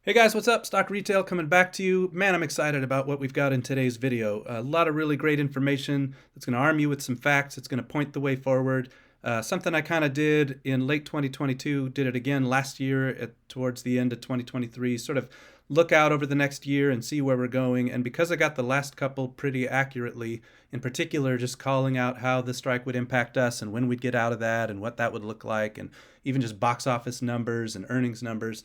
Hey guys, what's up? Stock Retail coming back to you. Man, I'm excited about what we've got in today's video. A lot of really great information that's going to arm you with some facts. It's going to point the way forward. Something I kind of did in late 2022, did it again last year towards the end of 2023, sort of look out over the next year and see where we're going. And because I got the last couple pretty accurately, in particular, just calling out how the strike would impact us and when we'd get out of that and what that would look like, and even just box office numbers and earnings numbers.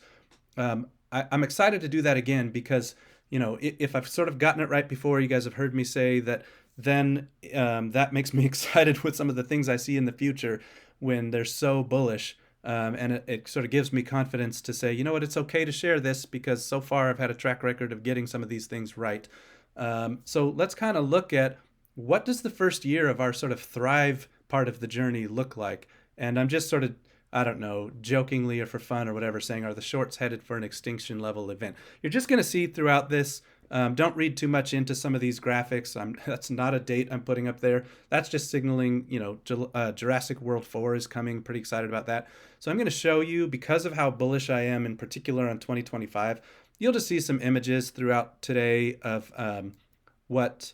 I'm excited to do that again because, if I've sort of gotten it right before, you guys have heard me say that, then that makes me excited with some of the things I see in the future when they're so bullish. And it sort of gives me confidence to say, you know what, it's okay to share this because so far I've had a track record of getting some of these things right. So let's kind of look at what does the first year of our sort of thrive part of the journey look like. And I'm just sort of, I don't know, jokingly or for fun or whatever, saying, are the shorts headed for an extinction level event? You're just going to see throughout this. Don't read too much into some of these graphics. That's not a date I'm putting up there. That's just signaling, Jurassic World 4 is coming. Pretty excited about that. So I'm going to show you, because of how bullish I am in particular on 2025, you'll just see some images throughout today of what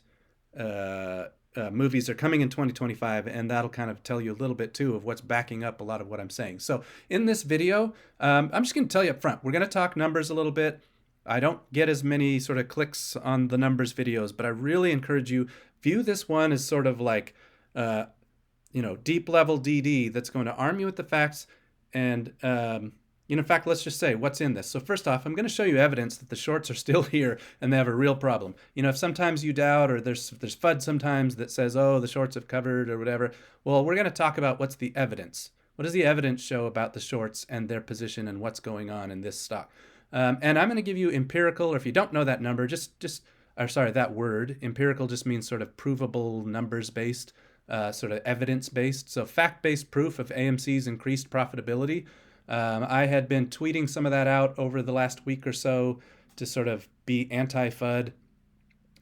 movies are coming in 2025, and that'll kind of tell you a little bit too of what's backing up a lot of what I'm saying. So in this video, I'm just going to tell you up front, we're going to talk numbers a little bit. I don't get as many sort of clicks on the numbers videos, but I really encourage you, view this one as sort of like, deep level DD that's going to arm you with the facts. And in fact, let's just say what's in this. So first off, I'm going to show you evidence that the shorts are still here and they have a real problem. If sometimes you doubt, or there's FUD sometimes that says, oh, the shorts have covered or whatever. Well, we're going to talk about what's the evidence. What does the evidence show about the shorts and their position and what's going on in this stock? And I'm going to give you empirical, or if you don't know that number, that word. Empirical just means sort of provable, numbers based, sort of evidence based. So fact based proof of AMC's increased profitability. I had been tweeting some of that out over the last week or so to sort of be anti-FUD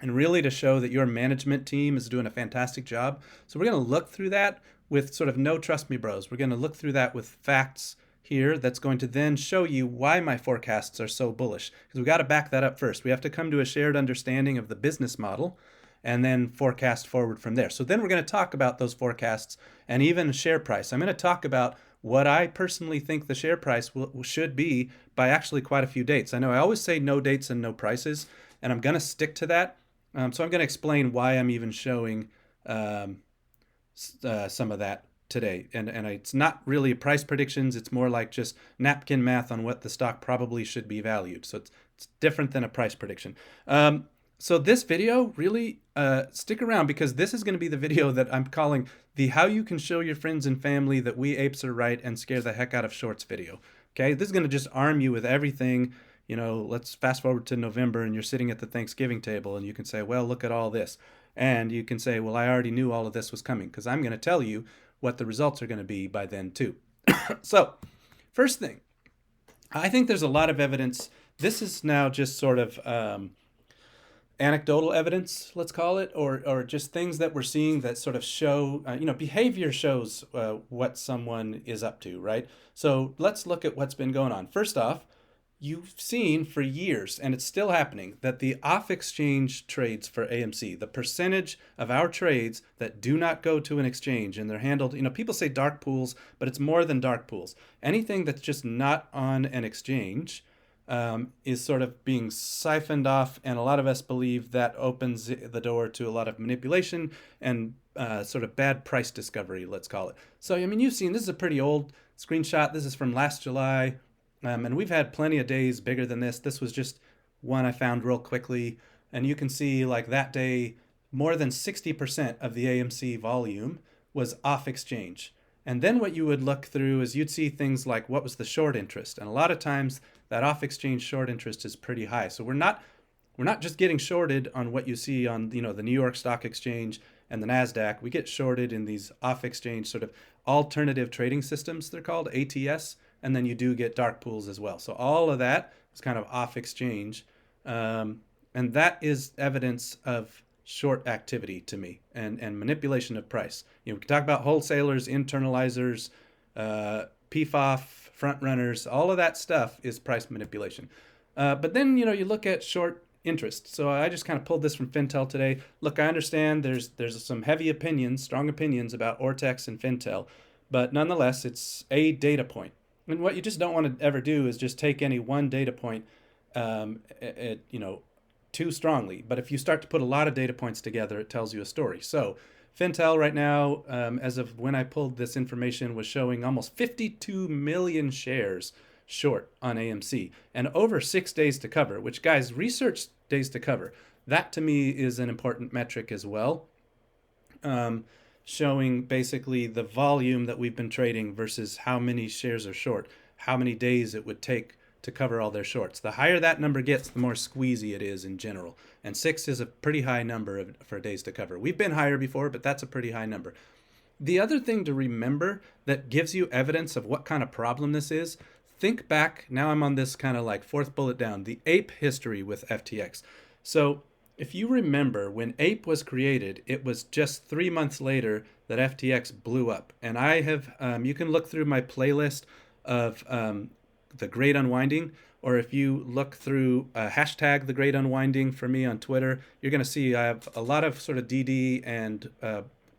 and really to show that your management team is doing a fantastic job. So we're going to look through that with sort of no trust me bros. We're going to look through that with facts here that's going to then show you why my forecasts are so bullish, because we got to back that up first. We have to come to a shared understanding of the business model and then forecast forward from there. So then we're going to talk about those forecasts and even share price. I'm going to talk about what I personally think the share price should be by actually quite a few dates. I know I always say no dates and no prices, and I'm going to stick to that. So I'm going to explain why I'm even showing some of that today. And it's not really price predictions. It's more like just napkin math on what the stock probably should be valued. So it's different than a price prediction. So this video, really stick around, because this is going to be the video that I'm calling the how you can show your friends and family that we apes are right and scare the heck out of shorts video. Okay, this is going to just arm you with everything. Let's fast forward to November and you're sitting at the Thanksgiving table and you can say, well, look at all this. And you can say, well, I already knew all of this was coming, because I'm going to tell you what the results are going to be by then too. So first thing, I think there's a lot of evidence. This is now just sort of anecdotal evidence, let's call it, or just things that we're seeing that sort of show, behavior shows what someone is up to, right? So let's look at what's been going on. First off, you've seen for years, and it's still happening, that the off-exchange trades for AMC, the percentage of our trades that do not go to an exchange and they're handled, people say dark pools, but it's more than dark pools. Anything that's just not on an exchange is sort of being siphoned off, and a lot of us believe that opens the door to a lot of manipulation and sort of bad price discovery, let's call it. So, you've seen, this is a pretty old screenshot. This is from last July, and we've had plenty of days bigger than this. This was just one I found real quickly, and you can see, like, that day, more than 60% of the AMC volume was off exchange. And then what you would look through is you'd see things like what was the short interest. And a lot of times that off exchange short interest is pretty high. So we're not just getting shorted on what you see on, the New York Stock Exchange and the NASDAQ. We get shorted in these off exchange sort of alternative trading systems, they're called ATS. And then you do get dark pools as well. So all of that is kind of off exchange. And that is evidence of short activity to me, and manipulation of price. We can talk about wholesalers, internalizers, PFOF, front runners, all of that stuff is price manipulation. But then, you know, you look at short interest. So I just kind of pulled this from Fintel today. Look, I understand there's some heavy opinions, strong opinions about Ortex and Fintel, but nonetheless, it's a data point. And what you just don't want to ever do is just take any one data point, you know, too strongly. But if you start to put a lot of data points together, it tells you a story. So Fintel right now, as of when I pulled this information, was showing almost 52 million shares short on AMC and over 6 days to cover, which, guys, research days to cover. That to me is an important metric as well, showing basically the volume that we've been trading versus how many shares are short, how many days it would take to cover all their shorts. The higher that number gets, the more squeezy it is in general. And 6 is a pretty high number for days to cover. We've been higher before, but that's a pretty high number. The other thing to remember that gives you evidence of what kind of problem this is, think back, now I'm on this kind of like fourth bullet down, the ape history with FTX. So if you remember when ape was created, it was just 3 months later that FTX blew up. And I have, you can look through my playlist of the Great Unwinding, or if you look through hashtag the Great Unwinding for me on Twitter, you're going to see I have a lot of sort of DD and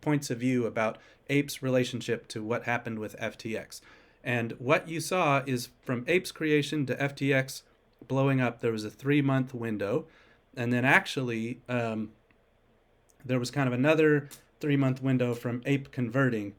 points of view about Ape's relationship to what happened with FTX. And what you saw is from Ape's creation to FTX blowing up, there was a 3-month window. And then actually, there was kind of another 3-month window from Ape converting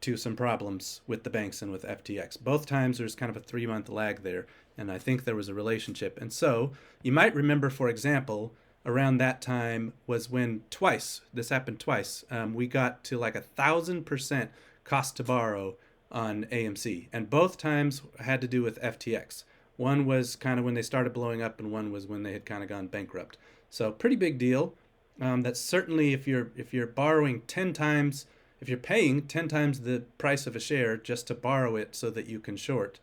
to some problems with the banks and with FTX. Both times there's kind of a 3-month lag there, and I think there was a relationship. And so you might remember, for example, around that time was when this happened twice, we got to like 1,000% cost to borrow on AMC, and both times had to do with FTX. One was kind of when they started blowing up, and one was when they had kind of gone bankrupt. So pretty big deal. That's certainly if you're borrowing 10 times, if you're paying 10 times the price of a share just to borrow it so that you can short,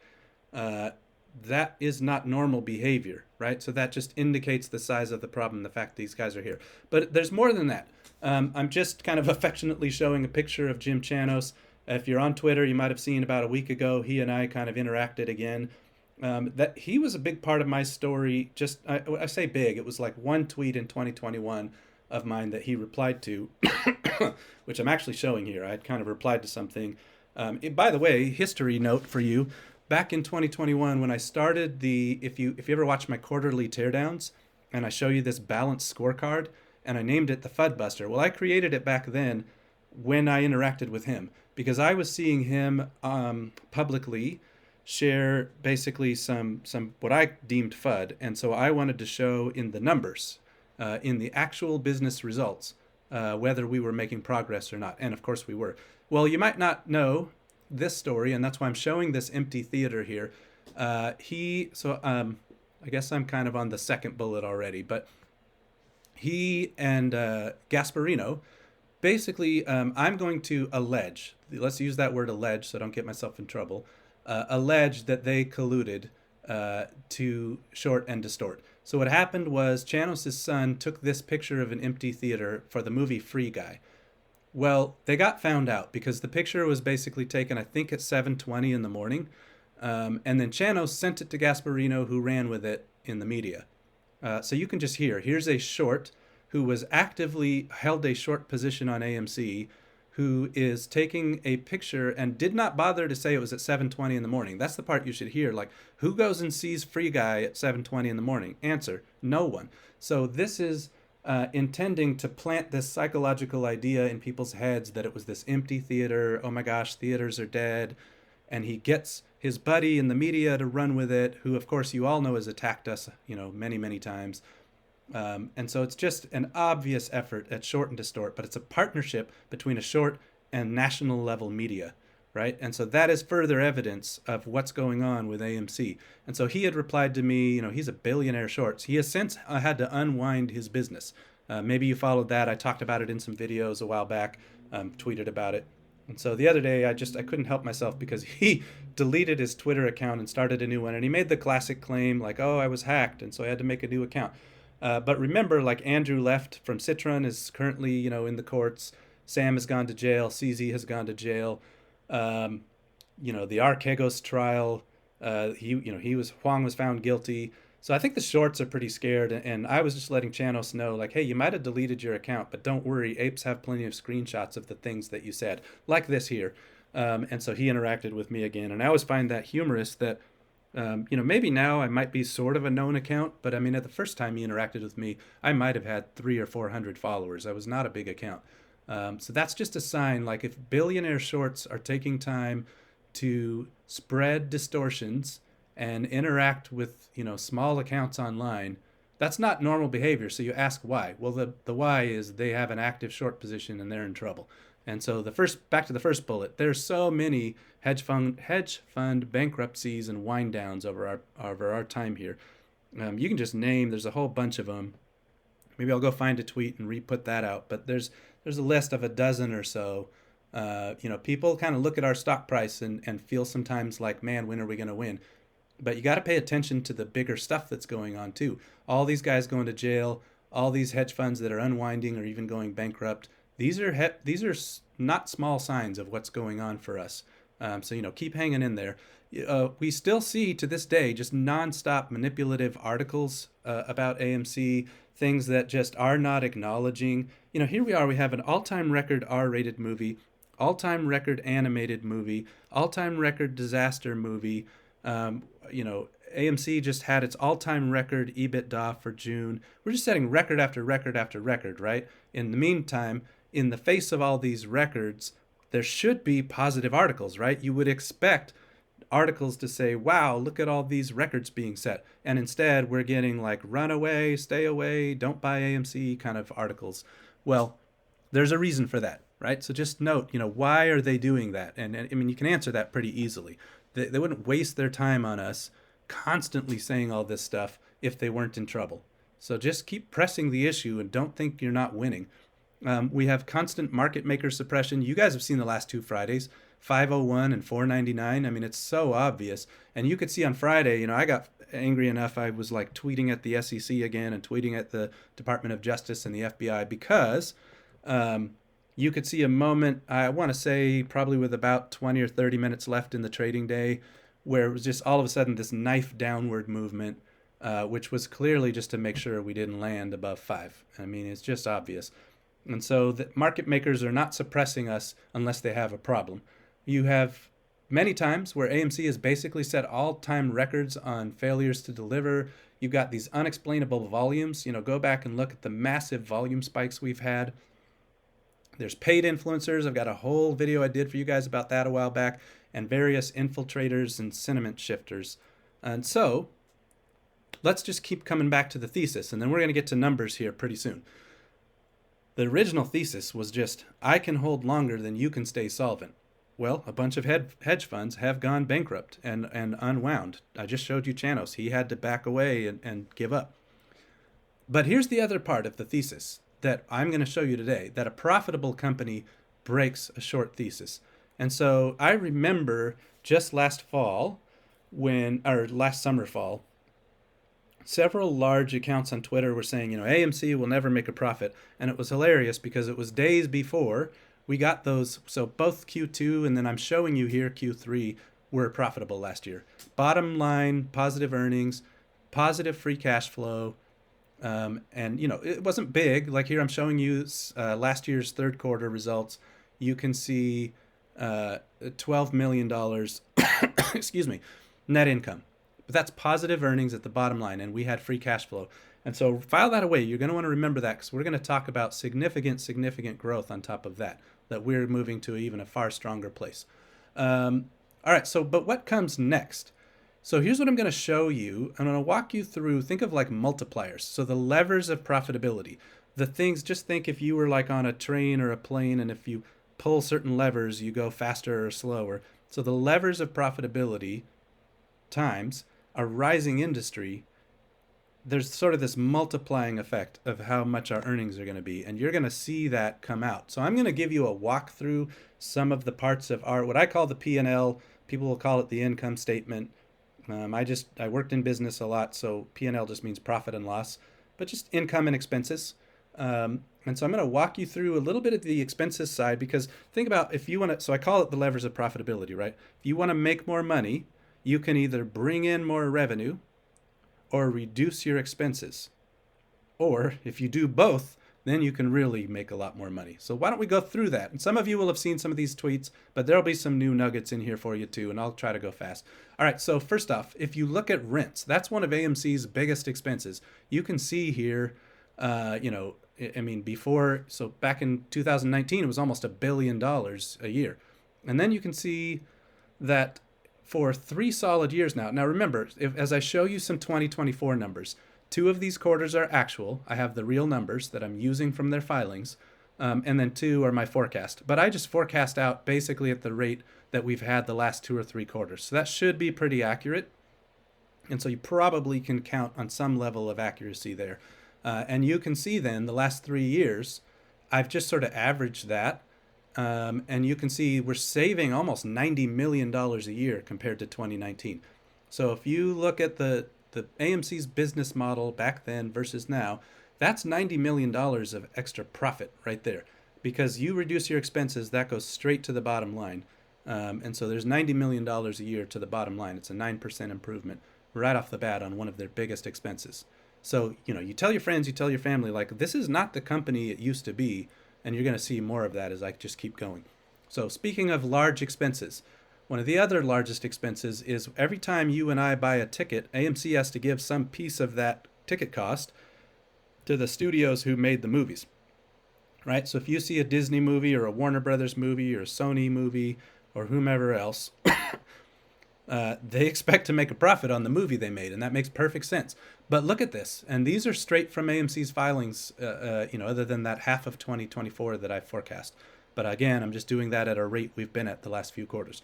that is not normal behavior, right? So that just indicates the size of the problem, the fact these guys are here. But there's more than that. I'm just kind of affectionately showing a picture of Jim Chanos. If you're on Twitter, you might have seen about a week ago, he and I kind of interacted again. That he was a big part of my story. Just I say big, it was like one tweet in 2021 of mine that he replied to, which I'm actually showing here. I had kind of replied to something. By the way, history note for you. Back in 2021, when I started if you ever watch my quarterly teardowns, and I show you this balanced scorecard, and I named it the FUD Buster. Well, I created it back then when I interacted with him, because I was seeing him publicly share basically some what I deemed FUD, and so I wanted to show in the numbers, in the actual business results, whether we were making progress or not. And of course we were. Well, you might not know this story, and that's why I'm showing this empty theater here. I guess I'm kind of on the second bullet already, but he and Gasparino, basically, I'm going to allege, let's use that word allege so I don't get myself in trouble, allege that they colluded to short and distort. So what happened was Chanos' son took this picture of an empty theater for the movie Free Guy. Well, they got found out because the picture was basically taken, I think, at 7:20 in the morning. And then Chanos sent it to Gasparino, who ran with it in the media. So you can just here's a short who was actively held a short position on AMC, who is taking a picture and did not bother to say it was at 7:20 in the morning. That's the part you should hear. Like, who goes and sees Free Guy at 7:20 in the morning? Answer, no one. So this is intending to plant this psychological idea in people's heads that it was this empty theater. Oh my gosh, theaters are dead. And he gets his buddy in the media to run with it, who of course you all know has attacked us, many, many times. And so it's just an obvious effort at short and distort, but it's a partnership between a short and national level media, right? And so that is further evidence of what's going on with AMC. And so he had replied to me, he's a billionaire shorts. He has since had to unwind his business. Maybe you followed that. I talked about it in some videos a while back, tweeted about it. And so the other day, I couldn't help myself because he deleted his Twitter account and started a new one. And he made the classic claim like, oh, I was hacked, and so I had to make a new account. But remember, like Andrew left from Citron is currently, in the courts. Sam has gone to jail. CZ has gone to jail. The Archegos trial, Huang was found guilty. So I think the shorts are pretty scared, and I was just letting Chanos know, like, hey, you might have deleted your account, but don't worry, apes have plenty of screenshots of the things that you said, like this here. And so he interacted with me again, and I always find that humorous that, maybe now I might be sort of a known account, but I mean, at the first time he interacted with me, I might have had 300 or 400 followers. I was not a big account. So that's just a sign, like if billionaire shorts are taking time to spread distortions and interact with small accounts online, that's not normal behavior. So you ask why. Well, the why is they have an active short position and they're in trouble. And so back to the first bullet, there's so many hedge fund bankruptcies and wind downs over our time here. You can just name. There's a whole bunch of them. Maybe I'll go find a tweet and re-put that out. But there's a list of a dozen or so. People kind of look at our stock price and feel sometimes like, man, when are we going to win? But you got to pay attention to the bigger stuff that's going on too. All these guys going to jail, all these hedge funds that are unwinding or even going bankrupt. These are not small signs of what's going on for us. So keep hanging in there. We still see to this day just nonstop manipulative articles about AMC, things that just are not acknowledging. Here we are. We have an all-time record R-rated movie, all-time record animated movie, all-time record disaster movie. AMC just had its all-time record EBITDA for June. We're just setting record after record after record, right? In the meantime, in the face of all these records, there should be positive articles, right? You would expect articles to say, wow, look at all these records being set. And instead, we're getting like run away, stay away, don't buy AMC kind of articles. Well, there's a reason for that, right? So just note, why are they doing that? And I mean, you can answer that pretty easily. They wouldn't waste their time on us constantly saying all this stuff if they weren't in trouble. So just keep pressing the issue and don't think you're not winning. We have constant market maker suppression. You guys have seen the last 2 Fridays, 501 and 499. I mean, it's so obvious. And you could see on Friday, I got angry enough. I was like tweeting at the SEC again and tweeting at the Department of Justice and the FBI because you could see a moment, I want to say probably with about 20 or 30 minutes left in the trading day, where it was just all of a sudden this knife downward movement, which was clearly just to make sure we didn't land above 5. I mean, it's just obvious. And so the market makers are not suppressing us unless they have a problem. You have many times where AMC has basically set all-time records on failures to deliver. You've got these unexplainable volumes. Go back and look at the massive volume spikes we've had. There's paid influencers. I've got a whole video I did for you guys about that a while back, and various infiltrators and sentiment shifters. And so let's just keep coming back to the thesis, and then we're going to get to numbers here pretty soon. The original thesis was just, I can hold longer than you can stay solvent. Well, a bunch of hedge funds have gone bankrupt and unwound. I just showed you Chanos. He had to back away and give up. But here's the other part of the thesis that I'm going to show you today, that a profitable company breaks a short thesis. And so I remember just last summer fall, several large accounts on Twitter were saying, AMC will never make a profit. And it was hilarious because it was days before we got those. So both Q2 and then I'm showing you here Q3 were profitable last year. Bottom line, positive earnings, positive free cash flow. And, it wasn't big. Like here I'm showing you last year's third quarter results. You can see $12 million, excuse me, net income. But that's positive earnings at the bottom line, and we had free cash flow. And so file that away. You're going to want to remember that because we're going to talk about significant growth on top of that we're moving to even a far stronger place. All right, but what comes next? So here's what I'm going to show you. I'm going to walk you through, think of like multipliers. So the levers of profitability. The things, just think if you were like on a train or a plane, and if you pull certain levers, you go faster or slower. So the levers of profitability times a rising industry, there's sort of this multiplying effect of how much our earnings are going to be, and you're going to see that come out. So I'm going to give you a walkthrough some of the parts of what I call the P&L. People will call it the income statement. I worked in business a lot, so P&L just means profit and loss, but just income and expenses. And so I'm going to walk you through a little bit of the expenses side, because think about if you want to, so I call it the levers of profitability, right? If you want to make more money, you can either bring in more revenue or reduce your expenses. Or if you do both, then you can really make a lot more money. So why don't we go through that? And some of you will have seen some of these tweets, but there'll be some new nuggets in here for you too, and I'll try to go fast. All right, so first off, if you look at rents, that's one of AMC's biggest expenses. You can see here, I mean, before, so back in 2019, it was almost $1 billion a year. And then you can see that for 3 solid years now. Now remember, as I show you some 2024 numbers, 2 of these quarters are actual. I have the real numbers that I'm using from their filings. And then 2 are my forecast. But I just forecast out basically at the rate that we've had the last 2 or 3 quarters. So that should be pretty accurate. And so you probably can count on some level of accuracy there. And you can see then the last 3 years, I've just sort of averaged that. And you can see we're saving almost $90 million a year compared to 2019. So if you look at the AMC's business model back then versus now, that's $90 million of extra profit right there. Because you reduce your expenses, that goes straight to the bottom line. And so there's $90 million a year to the bottom line. It's a 9% improvement right off the bat on one of their biggest expenses. So, you tell your friends, you tell your family, like, this is not the company it used to be. And you're going to see more of that as I just keep going. So speaking of large expenses, one of the other largest expenses is every time you and I buy a ticket, AMC has to give some piece of that ticket cost to the studios who made the movies, right? So if you see a Disney movie or a Warner Brothers movie or a Sony movie or whomever else, they expect to make a profit on the movie they made, and that makes perfect sense. But look at this, and these are straight from AMC's filings, other than that half of 2024 that I forecast. But again, I'm just doing that at a rate we've been at the last few quarters.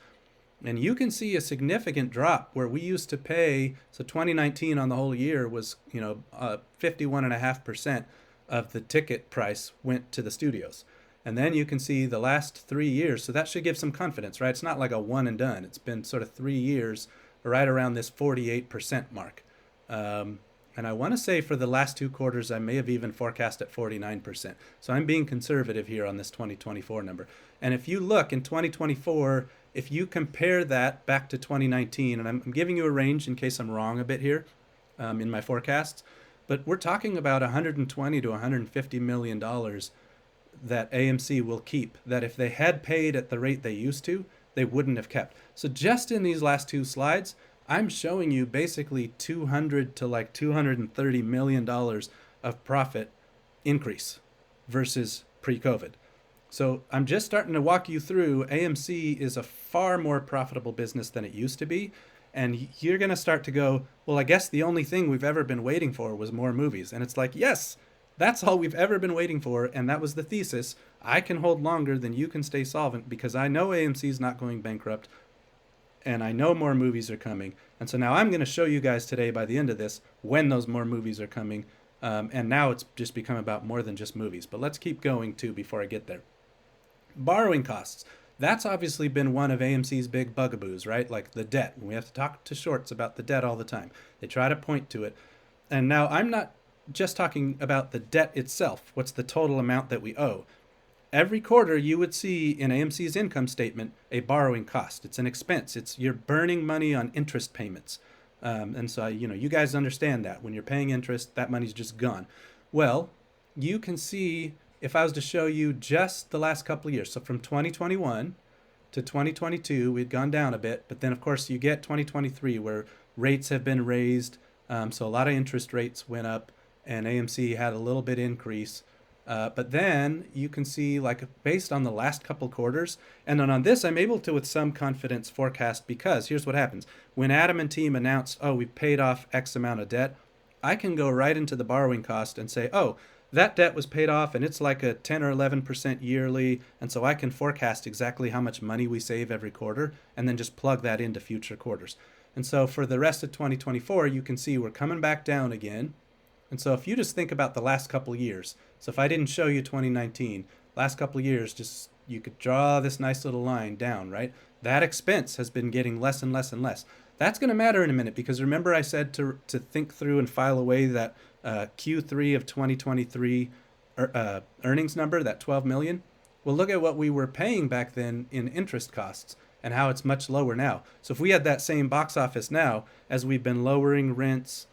And you can see a significant drop where we used to pay, so 2019 on the whole year was, 51.5% of the ticket price went to the studios. And then you can see the last 3 years, so that should give some confidence, right? It's not like a one and done. It's been sort of 3 years, right around this 48% mark. And I want to say for the last 2 quarters, I may have even forecast at 49%. So I'm being conservative here on this 2024 number. And if you look in 2024, if you compare that back to 2019, and I'm giving you a range in case I'm wrong a bit here in my forecasts, but we're talking about $120 to $150 million that AMC will keep, that if they had paid at the rate they used to, they wouldn't have kept. So just in these last 2 slides, I'm showing you basically $200 to like $230 million of profit increase versus pre-COVID. So I'm just starting to walk you through. AMC is a far more profitable business than it used to be. And you're going to start to go, well, I guess the only thing we've ever been waiting for was more movies. And it's like, yes, that's all we've ever been waiting for. And that was the thesis. I can hold longer than you can stay solvent because I know AMC is not going bankrupt. And I know more movies are coming. And so now I'm going to show you guys today by the end of this when those more movies are coming. And now it's just become about more than just movies. But let's keep going too before I get there. Borrowing costs. That's obviously been one of AMC's big bugaboos, right? Like the debt. We have to talk to shorts about the debt all the time. They try to point to it. And now I'm not just talking about the debt itself. What's the total amount that we owe? Every quarter you would see in AMC's income statement a borrowing cost. It's an expense. You're burning money on interest payments. And so, you guys understand that. When you're paying interest, that money's just gone. Well, you can see if I was to show you just the last couple of years. So from 2021 to 2022, we'd gone down a bit. But then, of course, you get 2023 where rates have been raised. So a lot of interest rates went up and AMC had a little bit increase. But then you can see, like, based on the last couple quarters, and then on this, I'm able to, with some confidence, forecast, because here's what happens. When Adam and team announce, oh, we've paid off X amount of debt, I can go right into the borrowing cost and say, oh, that debt was paid off, and it's like a 10 or 11% yearly, and so I can forecast exactly how much money we save every quarter, and then just plug that into future quarters. And so for the rest of 2024, you can see we're coming back down again. And so if you just think about the last couple of years, so if I didn't show you 2019, last couple of years, just you could draw this nice little line down, right? That expense has been getting less and less and less. That's going to matter in a minute, because remember I said to think through and file away that Q3 of 2023 earnings number, that 12 million. Well, look at what we were paying back then in interest costs and how it's much lower now. So if we had that same box office now, as we've been lowering rents,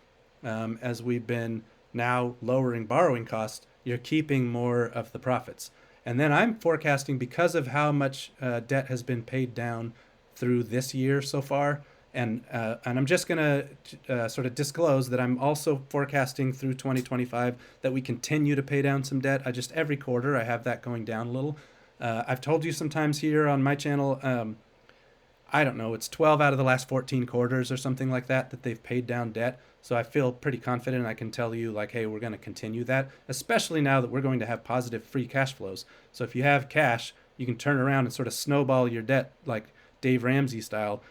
as we've been now lowering borrowing costs, you're keeping more of the profits. And then I'm forecasting, because of how much debt has been paid down through this year so far, and I'm just going to sort of disclose that I'm also forecasting through 2025 that we continue to pay down some debt. I just, every quarter I have that going down a little. I've told you sometimes here on my channel, I don't know, it's 12 out of the last 14 quarters or something like that that they've paid down debt. So I feel pretty confident I can tell you, like, hey, we're going to continue that, especially now that we're going to have positive free cash flows. So if you have cash, you can turn around and sort of snowball your debt like Dave Ramsey style.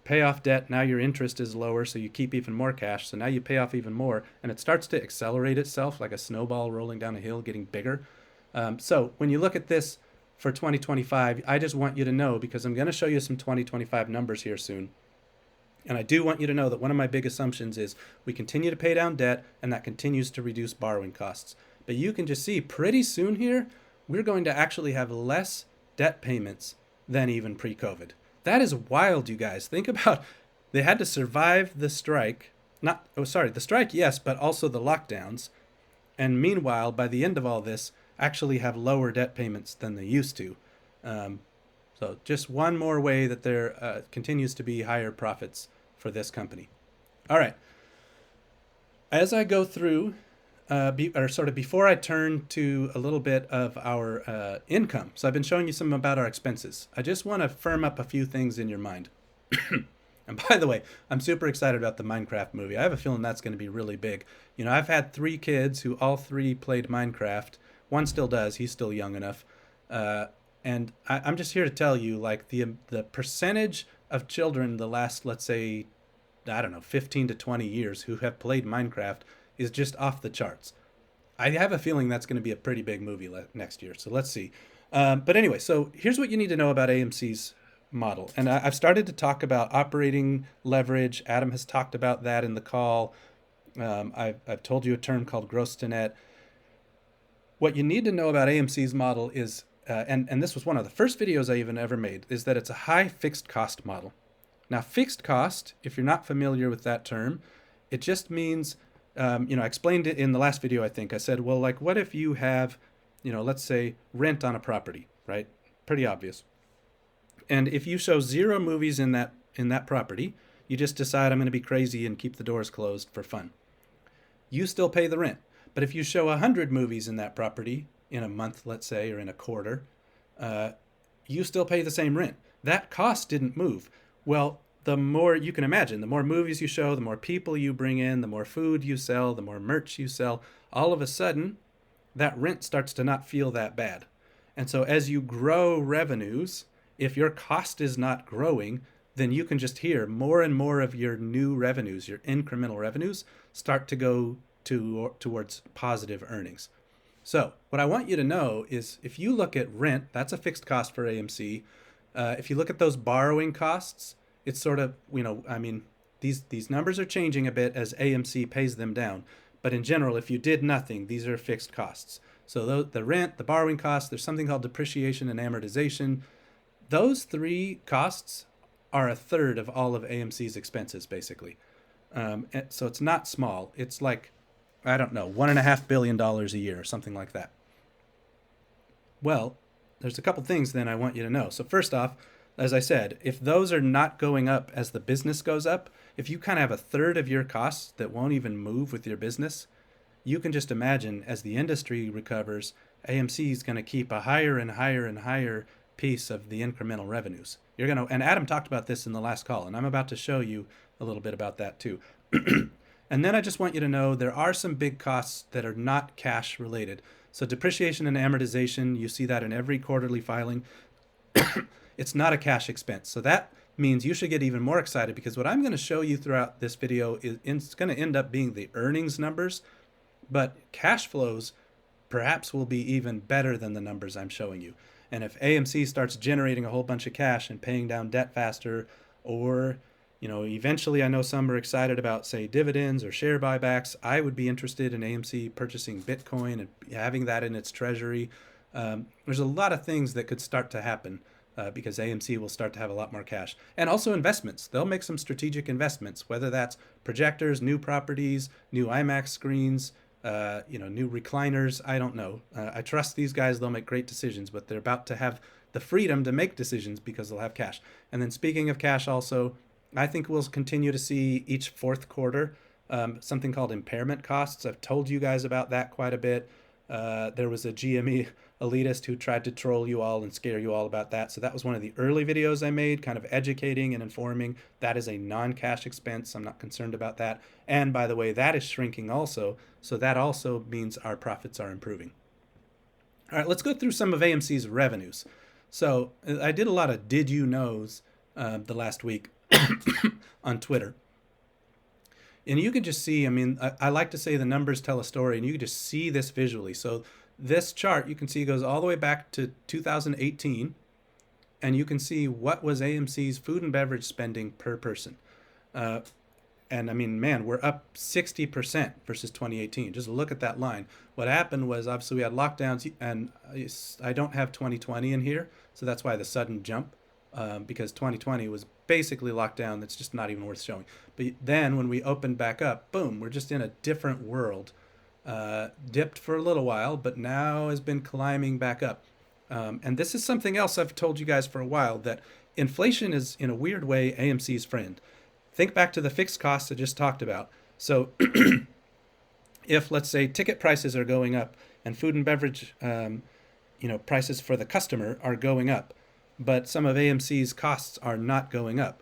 Pay off debt, now your interest is lower, so you keep even more cash. So now you pay off even more, and it starts to accelerate itself like a snowball rolling down a hill, getting bigger. So when you look at this for 2025, I just want you to know, because I'm going to show you some 2025 numbers here soon. And I do want you to know that one of my big assumptions is we continue to pay down debt, and that continues to reduce borrowing costs. But you can just see pretty soon here, we're going to actually have less debt payments than even pre-COVID. That is wild, you guys. Think about, they had to survive the strike. The strike, yes, but also the lockdowns. And meanwhile, by the end of all this, actually have lower debt payments than they used to. So just one more way that there continues to be higher profits for this company. All right. As I go through, before I turn to a little bit of our income, so I've been showing you some about our expenses. I just want to firm up a few things in your mind. And by the way, I'm super excited about the Minecraft movie. I have a feeling that's going to be really big. You know, I've had 3 kids who all 3 played Minecraft. One still does. He's still young enough. And I'm just here to tell you, like, the percentage of children the last, let's say, I don't know, 15 to 20 years who have played Minecraft is just off the charts. I have a feeling that's going to be a pretty big movie next year. So let's see. But anyway, so here's what you need to know about AMC's model. And I've started to talk about operating leverage. Adam has talked about that in the call. I've told you a term called gross to net. What you need to know about AMC's model is, and this was one of the first videos I even ever made, is that it's a high fixed cost model. Now, fixed cost, if you're not familiar with that term, it just means, I explained it in the last video, I think. I said, well, like, what if you have, let's say rent on a property, right? Pretty obvious. And if you show 0 movies in that property, you just decide, I'm going to be crazy and keep the doors closed for fun. You still pay the rent. But if you show 100 movies in that property in a month, let's say, or in a quarter, you still pay the same rent. That cost didn't move. Well, the more you can imagine, the more movies you show, the more people you bring in, the more food you sell, the more merch you sell, all of a sudden, that rent starts to not feel that bad. And so as you grow revenues, if your cost is not growing, then you can just hear more and more of your new revenues, your incremental revenues, start to go towards positive earnings. So what I want you to know is, if you look at rent, that's a fixed cost for AMC. If you look at those borrowing costs, it's sort of, these numbers are changing a bit as AMC pays them down. But in general, if you did nothing, these are fixed costs. So the rent, the borrowing costs, there's something called depreciation and amortization. Those 3 costs are 1/3 of all of AMC's expenses, basically. So it's not small. It's like, I don't know, $1.5 billion a year or something like that. Well, there's a couple things then I want you to know. So first off, as I said, if those are not going up as the business goes up, if you kind of have 1/3 of your costs that won't even move with your business, you can just imagine, as the industry recovers, AMC is going to keep a higher and higher and higher piece of the incremental revenues. And Adam talked about this in the last call, and I'm about to show you a little bit about that too. And then I just want you to know there are some big costs that are not cash related. So depreciation and amortization, you see that in every quarterly filing. It's not a cash expense. So that means you should get even more excited, because what I'm going to show you throughout this video is it's going to end up being the earnings numbers, but cash flows perhaps will be even better than the numbers I'm showing you. And if AMC starts generating a whole bunch of cash and paying down debt faster, or eventually, I know some are excited about, say, dividends or share buybacks. I would be interested in AMC purchasing Bitcoin and having that in its treasury. There's a lot of things that could start to happen because AMC will start to have a lot more cash. And also investments. They'll make some strategic investments, whether that's projectors, new properties, new IMAX screens, new recliners. I don't know. I trust these guys. They'll make great decisions, but they're about to have the freedom to make decisions because they'll have cash. And then speaking of cash also, I think we'll continue to see each fourth quarter something called impairment costs. I've told you guys about that quite a bit. There was a GME elitist who tried to troll you all and scare you all about that. So that was one of the early videos I made, kind of educating and informing. That is a non-cash expense. I'm not concerned about that. And by the way, that is shrinking also. So that also means our profits are improving. All right, let's go through some of AMC's revenues. So I did a lot of did you knows the last week on Twitter. And you can just see, I like to say the numbers tell a story, and you can just see this visually. So this chart, you can see, goes all the way back to 2018, and you can see what was AMC's food and beverage spending per person. Man, we're up 60% versus 2018. Just look at that line. What happened was, obviously, we had lockdowns, and I don't have 2020 in here, so that's why the sudden jump, because 2020 was basically locked down. That's just not even worth showing. But then when we opened back up, boom, we're just in a different world. Dipped for a little while, but now has been climbing back up. And this is something else I've told you guys for a while, that inflation is, in a weird way, AMC's friend. Think back to the fixed costs I just talked about. So if, let's say, ticket prices are going up and food and beverage prices for the customer are going up, but some of AMC's costs are not going up.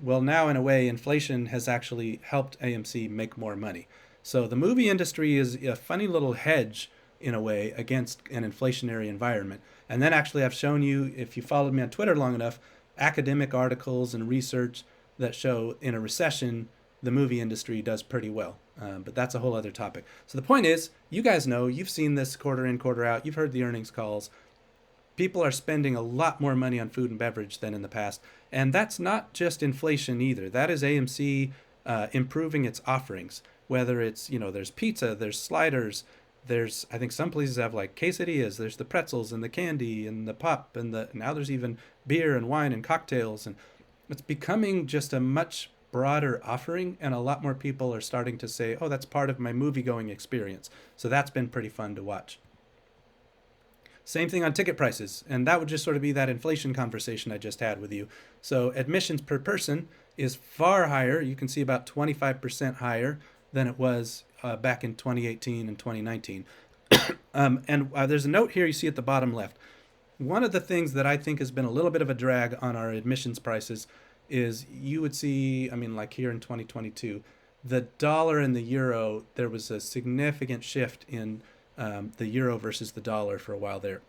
Well, now, in a way, inflation has actually helped AMC make more money. So the movie industry is a funny little hedge, in a way, against an inflationary environment. And then actually I've shown you, if you followed me on Twitter long enough, academic articles and research that show in a recession, the movie industry does pretty well. But that's a whole other topic. So the point is, you guys know, you've seen this quarter in, quarter out. You've heard the earnings calls. People are spending a lot more money on food and beverage than in the past. And that's not just inflation either. That is AMC improving its offerings. Whether it's, there's pizza, there's sliders, there's, I think some places have like quesadillas, there's the pretzels and the candy and the pop, and now there's even beer and wine and cocktails. And it's becoming just a much broader offering, and a lot more people are starting to say, oh, that's part of my movie-going experience. So that's been pretty fun to watch. Same thing on ticket prices, and that would just sort of be that inflation conversation I just had with you. So admissions per person is far higher. You can see about 25% higher than it was back in 2018 and 2019. There's a note here you see at the bottom left. One of the things that I think has been a little bit of a drag on our admissions prices is you would see, like here in 2022, the dollar and the euro, there was a significant shift in the euro versus the dollar for a while there.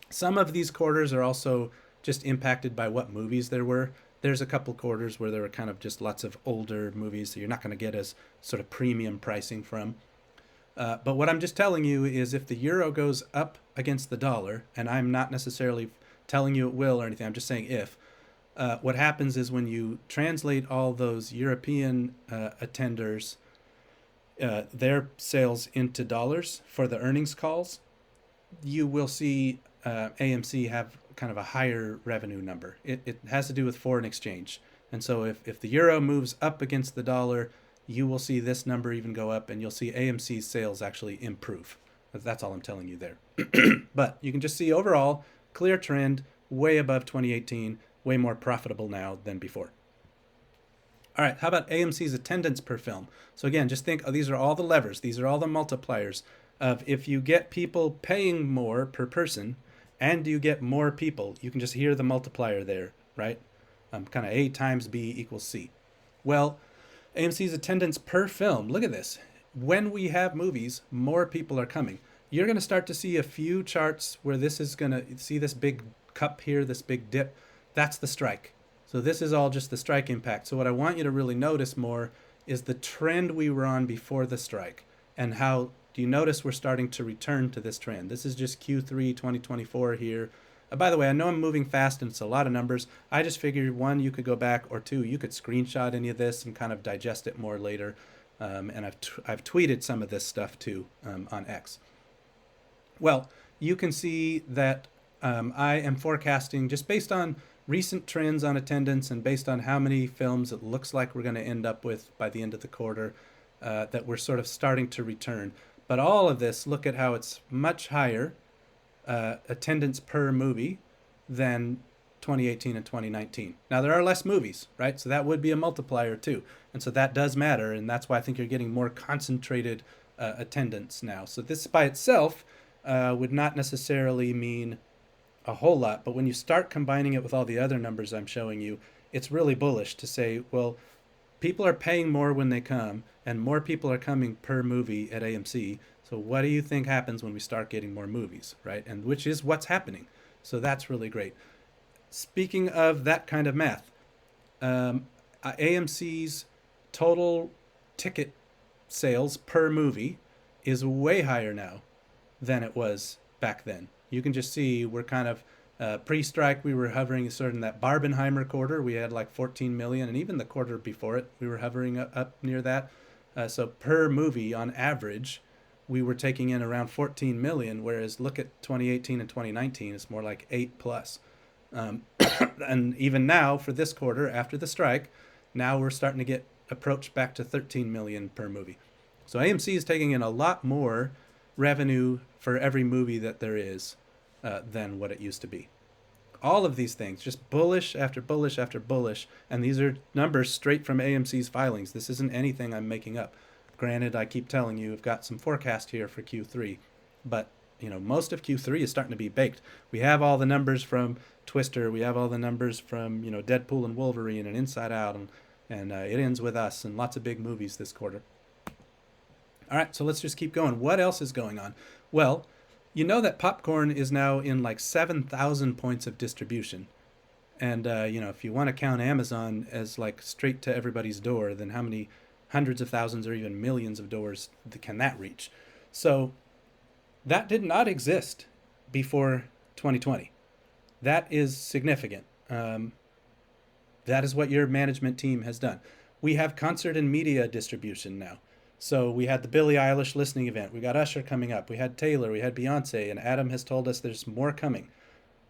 Some of these quarters are also just impacted by what movies there were. There's a couple quarters where there were kind of just lots of older movies, so you're not going to get as sort of premium pricing from. But what I'm just telling you is, if the euro goes up against the dollar, and I'm not necessarily telling you it will or anything, I'm just saying if, what happens is when you translate all those European attenders, their sales into dollars for the earnings calls, you will see AMC have kind of a higher revenue number. It has to do with foreign exchange. And so if the euro moves up against the dollar, you will see this number even go up, and you'll see AMC's sales actually improve. That's all I'm telling you there. But you can just see overall, clear trend, way above 2018, way more profitable now than before. All right, how about AMC's attendance per film? So again, just think, these are all the levers. These are all the multipliers of if you get people paying more per person and you get more people, you can just hear the multiplier there, right? Kind of A times B equals C. Well, AMC's attendance per film, look at this. When we have movies, more people are coming. You're going to start to see a few charts where this is going to see this big cup here, this big dip. That's the strike. So this is all just the strike impact. So what I want you to really notice more is the trend we were on before the strike, and how do you notice we're starting to return to this trend. This is just Q3 2024 here. By the way, I know I'm moving fast and it's a lot of numbers. I just figured, one, you could go back, or two, you could screenshot any of this and kind of digest it more later. And I've tweeted some of this stuff too on X. Well, you can see that I am forecasting, just based on recent trends on attendance and based on how many films it looks like we're going to end up with by the end of the quarter, that we're sort of starting to return. But all of this, look at how it's much higher attendance per movie than 2018 and 2019. Now, there are less movies, right? So that would be a multiplier too. And so that does matter. And that's why I think you're getting more concentrated attendance now. So this by itself would not necessarily mean a whole lot. But when you start combining it with all the other numbers I'm showing you, it's really bullish to say, well, people are paying more when they come, and more people are coming per movie at AMC. So what do you think happens when we start getting more movies, right? And which is what's happening. So that's really great. Speaking of that kind of math, AMC's total ticket sales per movie is way higher now than it was back then. You can just see we're kind of pre-strike, we were hovering sort of in that Barbenheimer quarter. We had like 14 million, and even the quarter before it, we were hovering up near that. So per movie, on average, we were taking in around 14 million, whereas look at 2018 and 2019, it's more like 8 plus. And even now, for this quarter, after the strike, now we're starting to get approached back to 13 million per movie. So AMC is taking in a lot more revenue for every movie that there is than what it used to be. All of these things, just bullish after bullish after bullish, and these are numbers straight from AMC's filings. This isn't anything I'm making up. Granted, I keep telling you, I've got some forecast here for Q3, but most of Q3 is starting to be baked. We have all the numbers from Twister, we have all the numbers from Deadpool and Wolverine and Inside Out, and It Ends With Us, and lots of big movies this quarter. All right, so let's just keep going. What else is going on? Well, you know that popcorn is now in like 7,000 points of distribution. And, if you want to count Amazon as like straight to everybody's door, then how many hundreds of thousands or even millions of doors can that reach? So that did not exist before 2020. That is significant. That is what your management team has done. We have concert and media distribution now. So we had the Billie Eilish listening event. We got Usher coming up. We had Taylor. We had Beyonce. And Adam has told us there's more coming.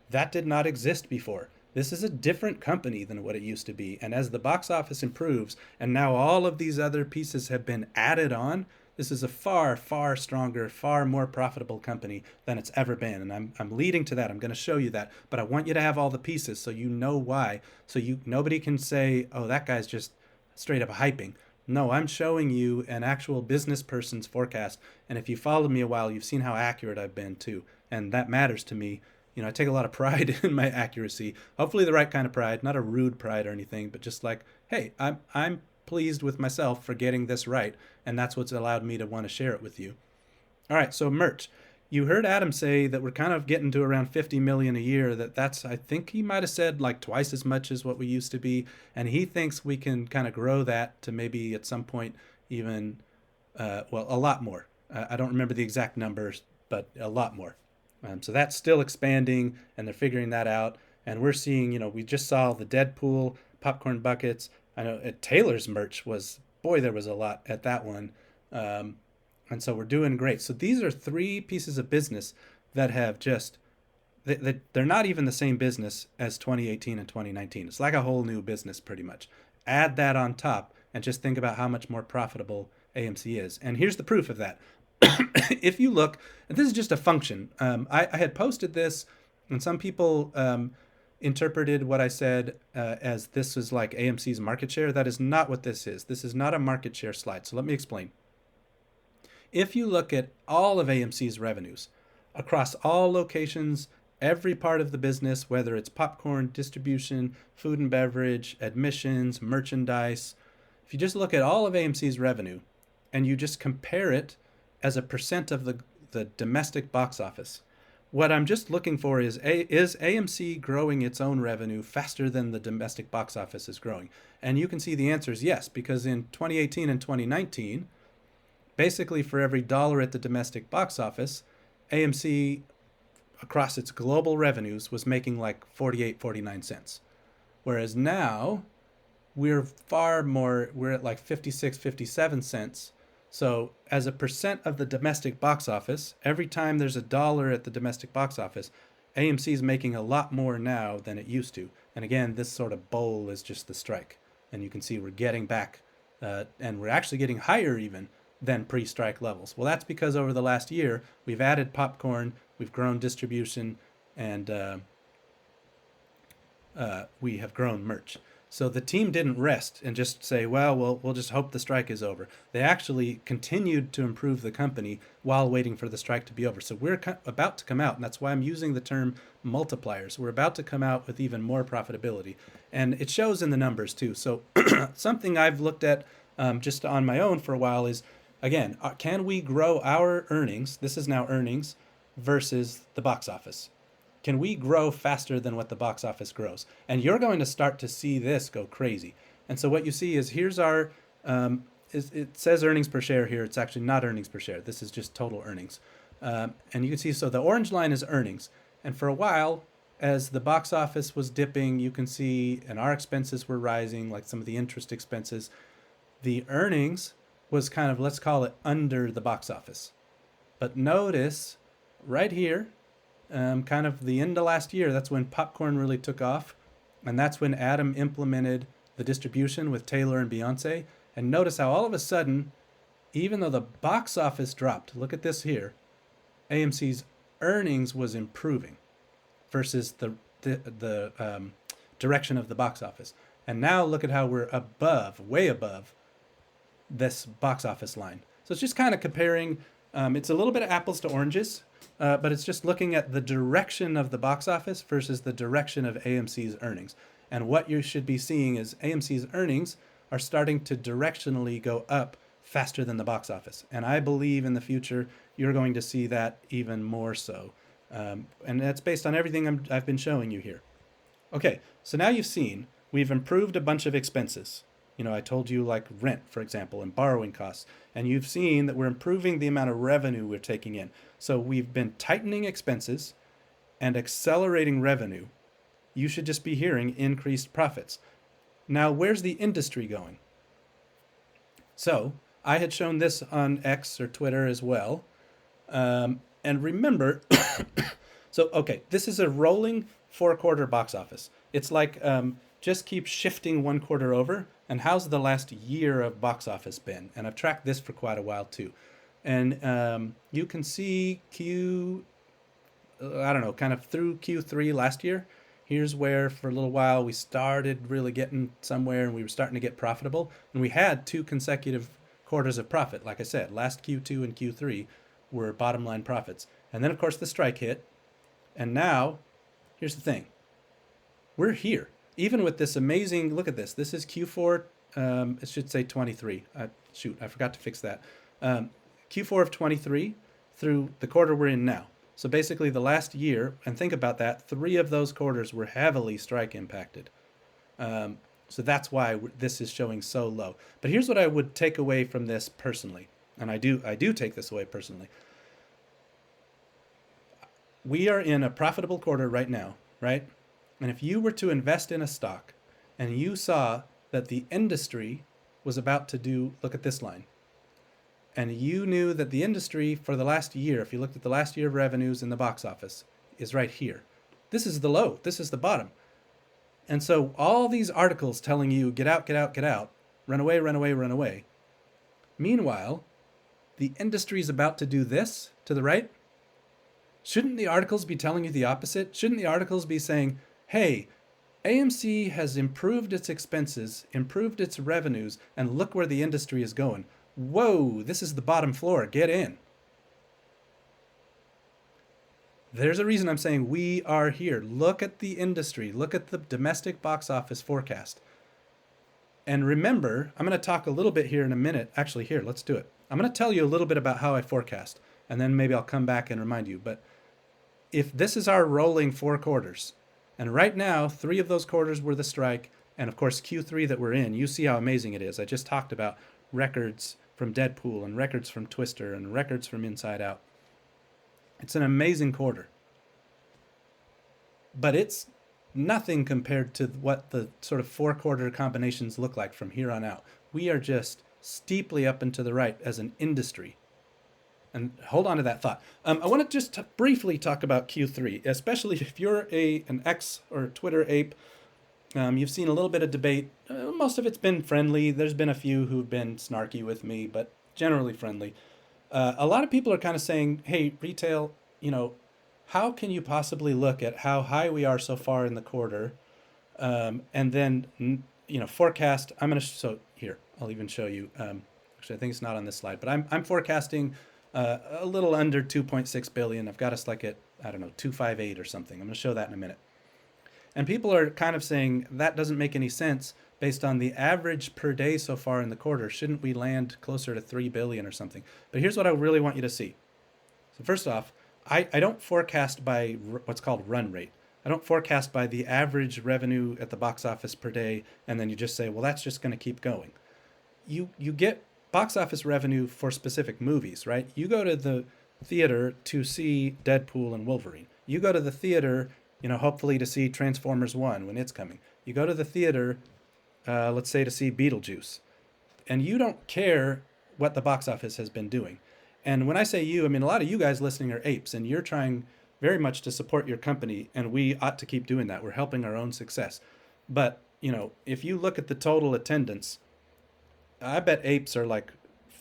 That did not exist before. This is a different company than what it used to be. And as the box office improves, and now all of these other pieces have been added on, this is a far, far stronger, far more profitable company than it's ever been. And I'm leading to that. I'm going to show you that. But I want you to have all the pieces so you know why. So nobody can say, oh, that guy's just straight up hyping. No, I'm showing you an actual business person's forecast. And if you followed me a while, you've seen how accurate I've been too. And that matters to me. I take a lot of pride in my accuracy. Hopefully the right kind of pride, not a rude pride or anything, but just like, hey, I'm pleased with myself for getting this right. And that's what's allowed me to want to share it with you. All right, so merch. You heard Adam say that we're kind of getting to around 50 million a year. That's I think he might have said like twice as much as what we used to be. And he thinks we can kind of grow that to maybe at some point even, a lot more. I don't remember the exact numbers, but a lot more. So that's still expanding, and they're figuring that out. And we're seeing, we just saw the Deadpool popcorn buckets. I know at Taylor's merch there was a lot at that one. And so we're doing great. So these are 3 pieces of business that have they're not even the same business as 2018 and 2019. It's like a whole new business pretty much. Add that on top and just think about how much more profitable AMC is. And here's the proof of that. If you look, and this is just a function. I had posted this, and some people interpreted what I said as this is like AMC's market share. That is not what this is. This is not a market share slide. So let me explain. If you look at all of AMC's revenues across all locations, every part of the business, whether it's popcorn, distribution, food and beverage, admissions, merchandise, if you just look at all of AMC's revenue and you just compare it as a percent of the domestic box office, what I'm just looking for is AMC growing its own revenue faster than the domestic box office is growing? And you can see the answer is yes, because in 2018 and 2019, basically for every dollar at the domestic box office, AMC across its global revenues was making like 49 cents. Whereas now we're at like 56, 57 cents. So as a percent of the domestic box office, every time there's a dollar at the domestic box office, AMC is making a lot more now than it used to. And again, this sort of bowl is just the strike. And you can see we're getting back, and we're actually getting higher even than pre-strike levels. Well, that's because over the last year, we've added popcorn, we've grown distribution, and we have grown merch. So the team didn't rest and just say, well, we'll just hope the strike is over. They actually continued to improve the company while waiting for the strike to be over. So we're about to come out, and that's why I'm using the term multipliers. We're about to come out with even more profitability. And it shows in the numbers too. So something I've looked at just on my own for a while is, again, can we grow our earnings? This is now earnings versus the box office. Can we grow faster than what the box office grows? And you're going to start to see this go crazy. And so what you see is here's our, it says earnings per share here. It's actually not earnings per share. This is just total earnings. And you can see, so the orange line is earnings. And for a while, as the box office was dipping, you can see, and our expenses were rising, like some of the interest expenses, the earnings was kind of, let's call it under the box office. But notice right here, kind of the end of last year, that's when popcorn really took off. And that's when Adam implemented the distribution with Taylor and Beyonce. And notice how all of a sudden, even though the box office dropped, look at this here, AMC's earnings was improving versus the direction of the box office. And now look at how we're above, way above this box office line. So it's just kind of comparing, it's a little bit of apples to oranges. But it's just looking at the direction of the box office versus the direction of AMC's earnings. And what you should be seeing is AMC's earnings are starting to directionally go up faster than the box office. And I believe in the future, you're going to see that even more so. And that's based on everything I've been showing you here. Okay, so now you've seen we've improved a bunch of expenses. You know, I told you like rent, for example, and borrowing costs. And you've seen that we're improving the amount of revenue we're taking in. So we've been tightening expenses and accelerating revenue. You should just be hearing increased profits. Now, where's the industry going? So I had shown this on X or Twitter as well. And remember, so, okay, this is a rolling 4-quarter box office. It's like just keep shifting 1 quarter over. And how's the last year of box office been? And I've tracked this for quite a while too. And you can see I don't know, kind of through Q3 last year. Here's where for a little while we started really getting somewhere and we were starting to get profitable. And we had 2 consecutive quarters of profit. Like I said, last Q2 and Q3 were bottom line profits. And then of course the strike hit. And now, here's the thing. We're here. Even with this amazing, look at this. This is Q4, it should say 23. Shoot, I forgot to fix that. Q4 of 23 through the quarter we're in now. So basically the last year, and think about that, 3 of those quarters were heavily strike impacted. So that's why this is showing so low. But here's what I would take away from this personally. And I do take this away personally. We are in a profitable quarter right now, right? And if you were to invest in a stock and you saw that the industry was about to do, look at this line, and you knew that the industry for the last year, if you looked at the last year of revenues in the box office, is right here. This is the low. This is the bottom. And so all these articles telling you, get out, get out, get out, run away, run away, run away. Meanwhile, the industry is about to do this to the right. Shouldn't the articles be telling you the opposite? Shouldn't the articles be saying, hey, AMC has improved its expenses, improved its revenues, and look where the industry is going. Whoa, this is the bottom floor. Get in. There's a reason I'm saying we are here. Look at the industry. Look at the domestic box office forecast. And remember, I'm going to talk a little bit here in a minute. Actually, here, let's do it. I'm going to tell you a little bit about how I forecast, and then maybe I'll come back and remind you. But if this is our rolling 4 quarters, and right now, 3 of those quarters were the strike, and of course Q3 that we're in, you see how amazing it is. I just talked about records from Deadpool and records from Twister and records from Inside Out. It's an amazing quarter. But it's nothing compared to what the sort of 4-quarter combinations look like from here on out. We are just steeply up and to the right as an industry. And hold on to that thought. I want to just briefly talk about Q3, especially if you're an X or Twitter ape. You've seen a little bit of debate. Most of it's been friendly. There's been a few who've been snarky with me, but generally friendly. A lot of people are kind of saying, hey, retail, how can you possibly look at how high we are so far in the quarter and then, forecast? I'm going to, so here, I'll even show you. Actually, I think it's not on this slide, but I'm forecasting a little under 2.6 billion. I've got us like at, I don't know, 258 or something. I'm going to show that in a minute. And people are kind of saying that doesn't make any sense based on the average per day so far in the quarter. Shouldn't we land closer to 3 billion or something? But here's what I really want you to see. So first off, I don't forecast by what's called run rate. I don't forecast by the average revenue at the box office per day, and then you just say, well, that's just going to keep going. You get box office revenue for specific movies, right? You go to the theater to see Deadpool and Wolverine. You go to the theater, hopefully to see Transformers 1 when it's coming. You go to the theater, let's say to see Beetlejuice. And you don't care what the box office has been doing. And when I say you, I mean a lot of you guys listening are apes, and you're trying very much to support your company, and we ought to keep doing that. We're helping our own success. But, if you look at the total attendance, I bet apes are like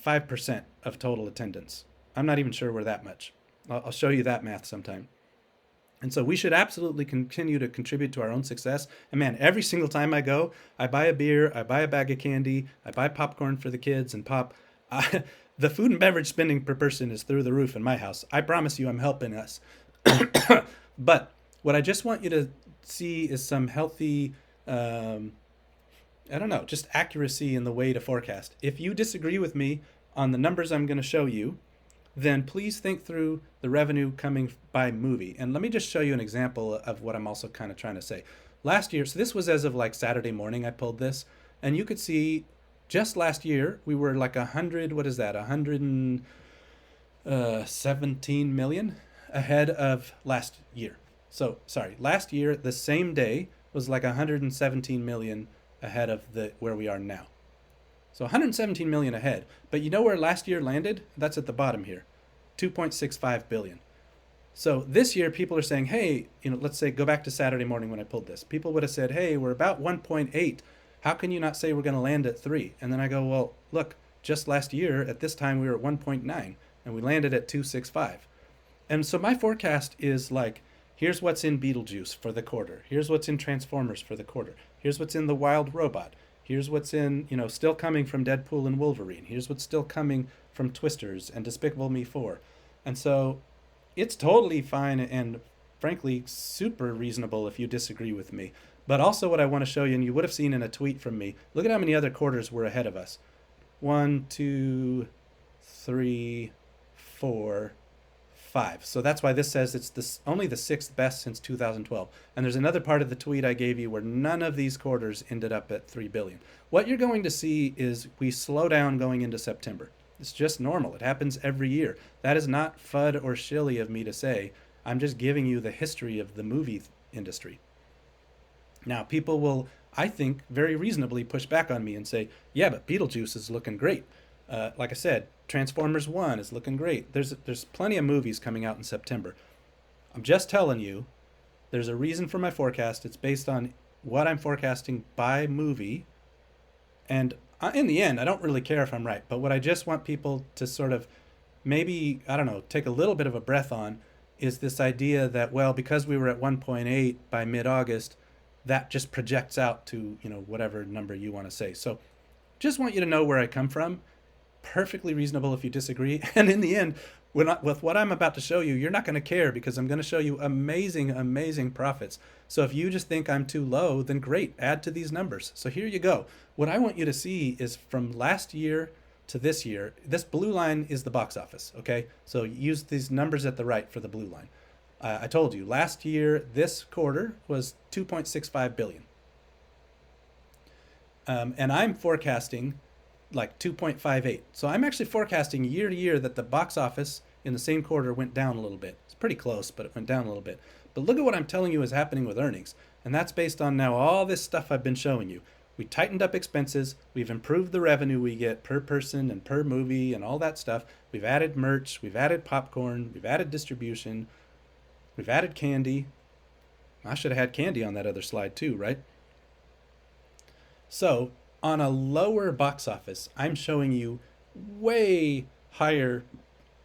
5% of total attendance. I'm not even sure we're that much. I'll show you that math sometime. And so we should absolutely continue to contribute to our own success. And man, every single time I go, I buy a beer, I buy a bag of candy, I buy popcorn for the kids and pop. The food and beverage spending per person is through the roof in my house. I promise you I'm helping us. But what I just want you to see is some healthy, just accuracy in the way to forecast. If you disagree with me on the numbers I'm going to show you, then please think through the revenue coming by movie. And let me just show you an example of what I'm also kind of trying to say. Last year, so this was as of like Saturday morning, I pulled this, and you could see just last year, we were like 117 million ahead of last year. So, sorry, last year, the same day was like 117 million ahead of where we are now. So 117 million ahead. But you know where last year landed? That's at the bottom here, 2.65 billion. So this year people are saying, hey, let's say go back to Saturday morning when I pulled this. People would have said, hey, we're about 1.8. How can you not say we're going to land at 3? And then I go, well, look, just last year at this time we were at 1.9 and we landed at 265. And so my forecast is like, here's what's in Beetlejuice for the quarter. Here's what's in Transformers for the quarter. Here's what's in The Wild Robot. Here's what's in, still coming from Deadpool and Wolverine. Here's what's still coming from Twisters and Despicable Me 4. And so it's totally fine and frankly super reasonable if you disagree with me. But also what I want to show you, and you would have seen in a tweet from me, look at how many other quarters were ahead of us. 1, 2, 3, 4, 5. So that's why this says it's only the 6th best since 2012. And there's another part of the tweet I gave you where none of these quarters ended up at 3 billion. What you're going to see is we slow down going into September. It's just normal. It happens every year. That is not FUD or shilly of me to say. I'm just giving you the history of the movie industry. Now, people will, I think, very reasonably push back on me and say, yeah, but Beetlejuice is looking great. Like I said, Transformers 1 is looking great. There's plenty of movies coming out in September. I'm just telling you, there's a reason for my forecast. It's based on what I'm forecasting by movie. And in the end, I don't really care if I'm right. But what I just want people to sort of maybe, take a little bit of a breath on is this idea that, well, because we were at 1.8 by mid-August, that just projects out to, whatever number you want to say. So just want you to know where I come from. Perfectly reasonable if you disagree. And in the end, with what I'm about to show you, you're not going to care because I'm going to show you amazing, amazing profits. So if you just think I'm too low, then great, add to these numbers. So here you go. What I want you to see is from last year to this year, this blue line is the box office, okay? So use these numbers at the right for the blue line. I told you, last year, this quarter was 2.65 billion. And I'm forecasting like 2.58. So I'm actually forecasting year to year that the box office in the same quarter went down a little bit. It's pretty close, but it went down a little bit. But look at what I'm telling you is happening with earnings. And that's based on now all this stuff I've been showing you. We tightened up expenses. We've improved the revenue we get per person and per movie and all that stuff. We've added merch. We've added popcorn. We've added distribution. We've added candy. I should have had candy on that other slide too, right? So on a lower box office, I'm showing you way higher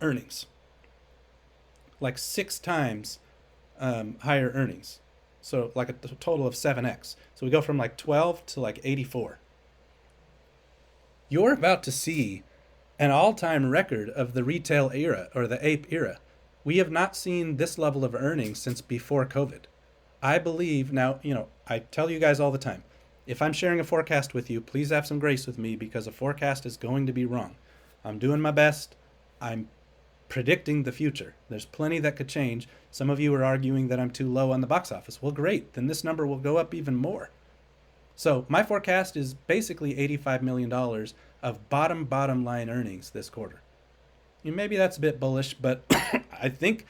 earnings, like 6 times higher earnings. So like a total of 7x. So we go from like 12 to like 84. You're about to see an all-time record of the retail era or the ape era. We have not seen this level of earnings since before COVID. I believe now, I tell you guys all the time, if I'm sharing a forecast with you, please have some grace with me because a forecast is going to be wrong. I'm doing my best. I'm predicting the future. There's plenty that could change. Some of you are arguing that I'm too low on the box office. Well, great. Then this number will go up even more. So my forecast is basically $85 million of bottom line earnings this quarter. Maybe that's a bit bullish, but I think,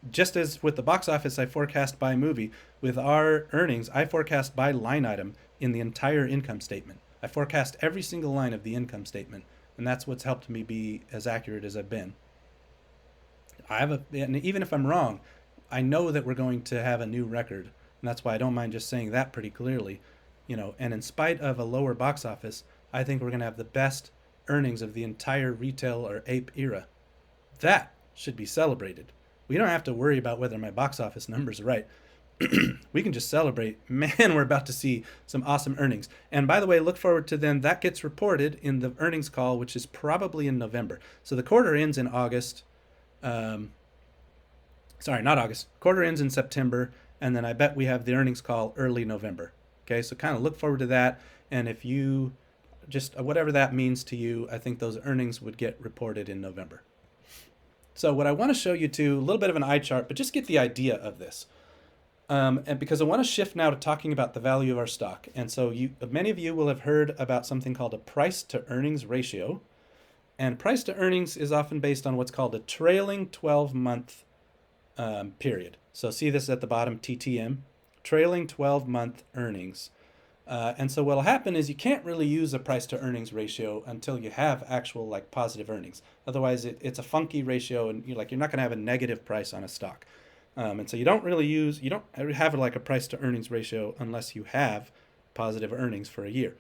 just as with the box office, I forecast by movie, with our earnings, I forecast by line item in the entire income statement. I forecast every single line of the income statement, and that's what's helped me be as accurate as I've been. And even if I'm wrong, I know that we're going to have a new record, and that's why I don't mind just saying that pretty clearly. And in spite of a lower box office, I think we're going to have the best earnings of the entire retail or ape era. That should be celebrated. We don't have to worry about whether my box office numbers are right. We can just celebrate. Man, we're about to see some awesome earnings. And by the way, look forward to then that gets reported in the earnings call, which is probably in November. So the quarter ends in August. Sorry, not August. Quarter ends in September. And then I bet we have the earnings call early November. Okay, so kind of look forward to that. And if you just, whatever that means to you, I think those earnings would get reported in November. So what I want to show you too, a little bit of an eye chart, but just get the idea of this. And because I want to shift now to talking about the value of our stock. And so many of you will have heard about something called a price to earnings ratio. And price to earnings is often based on what's called a trailing 12-month period. So see this at the bottom, TTM, trailing 12-month earnings. And so what'll happen is you can't really use a price to earnings ratio until you have actual like positive earnings. Otherwise, it's a funky ratio, and you're not going to have a negative price on a stock. And so you don't have like a price to earnings ratio unless you have positive earnings for a year.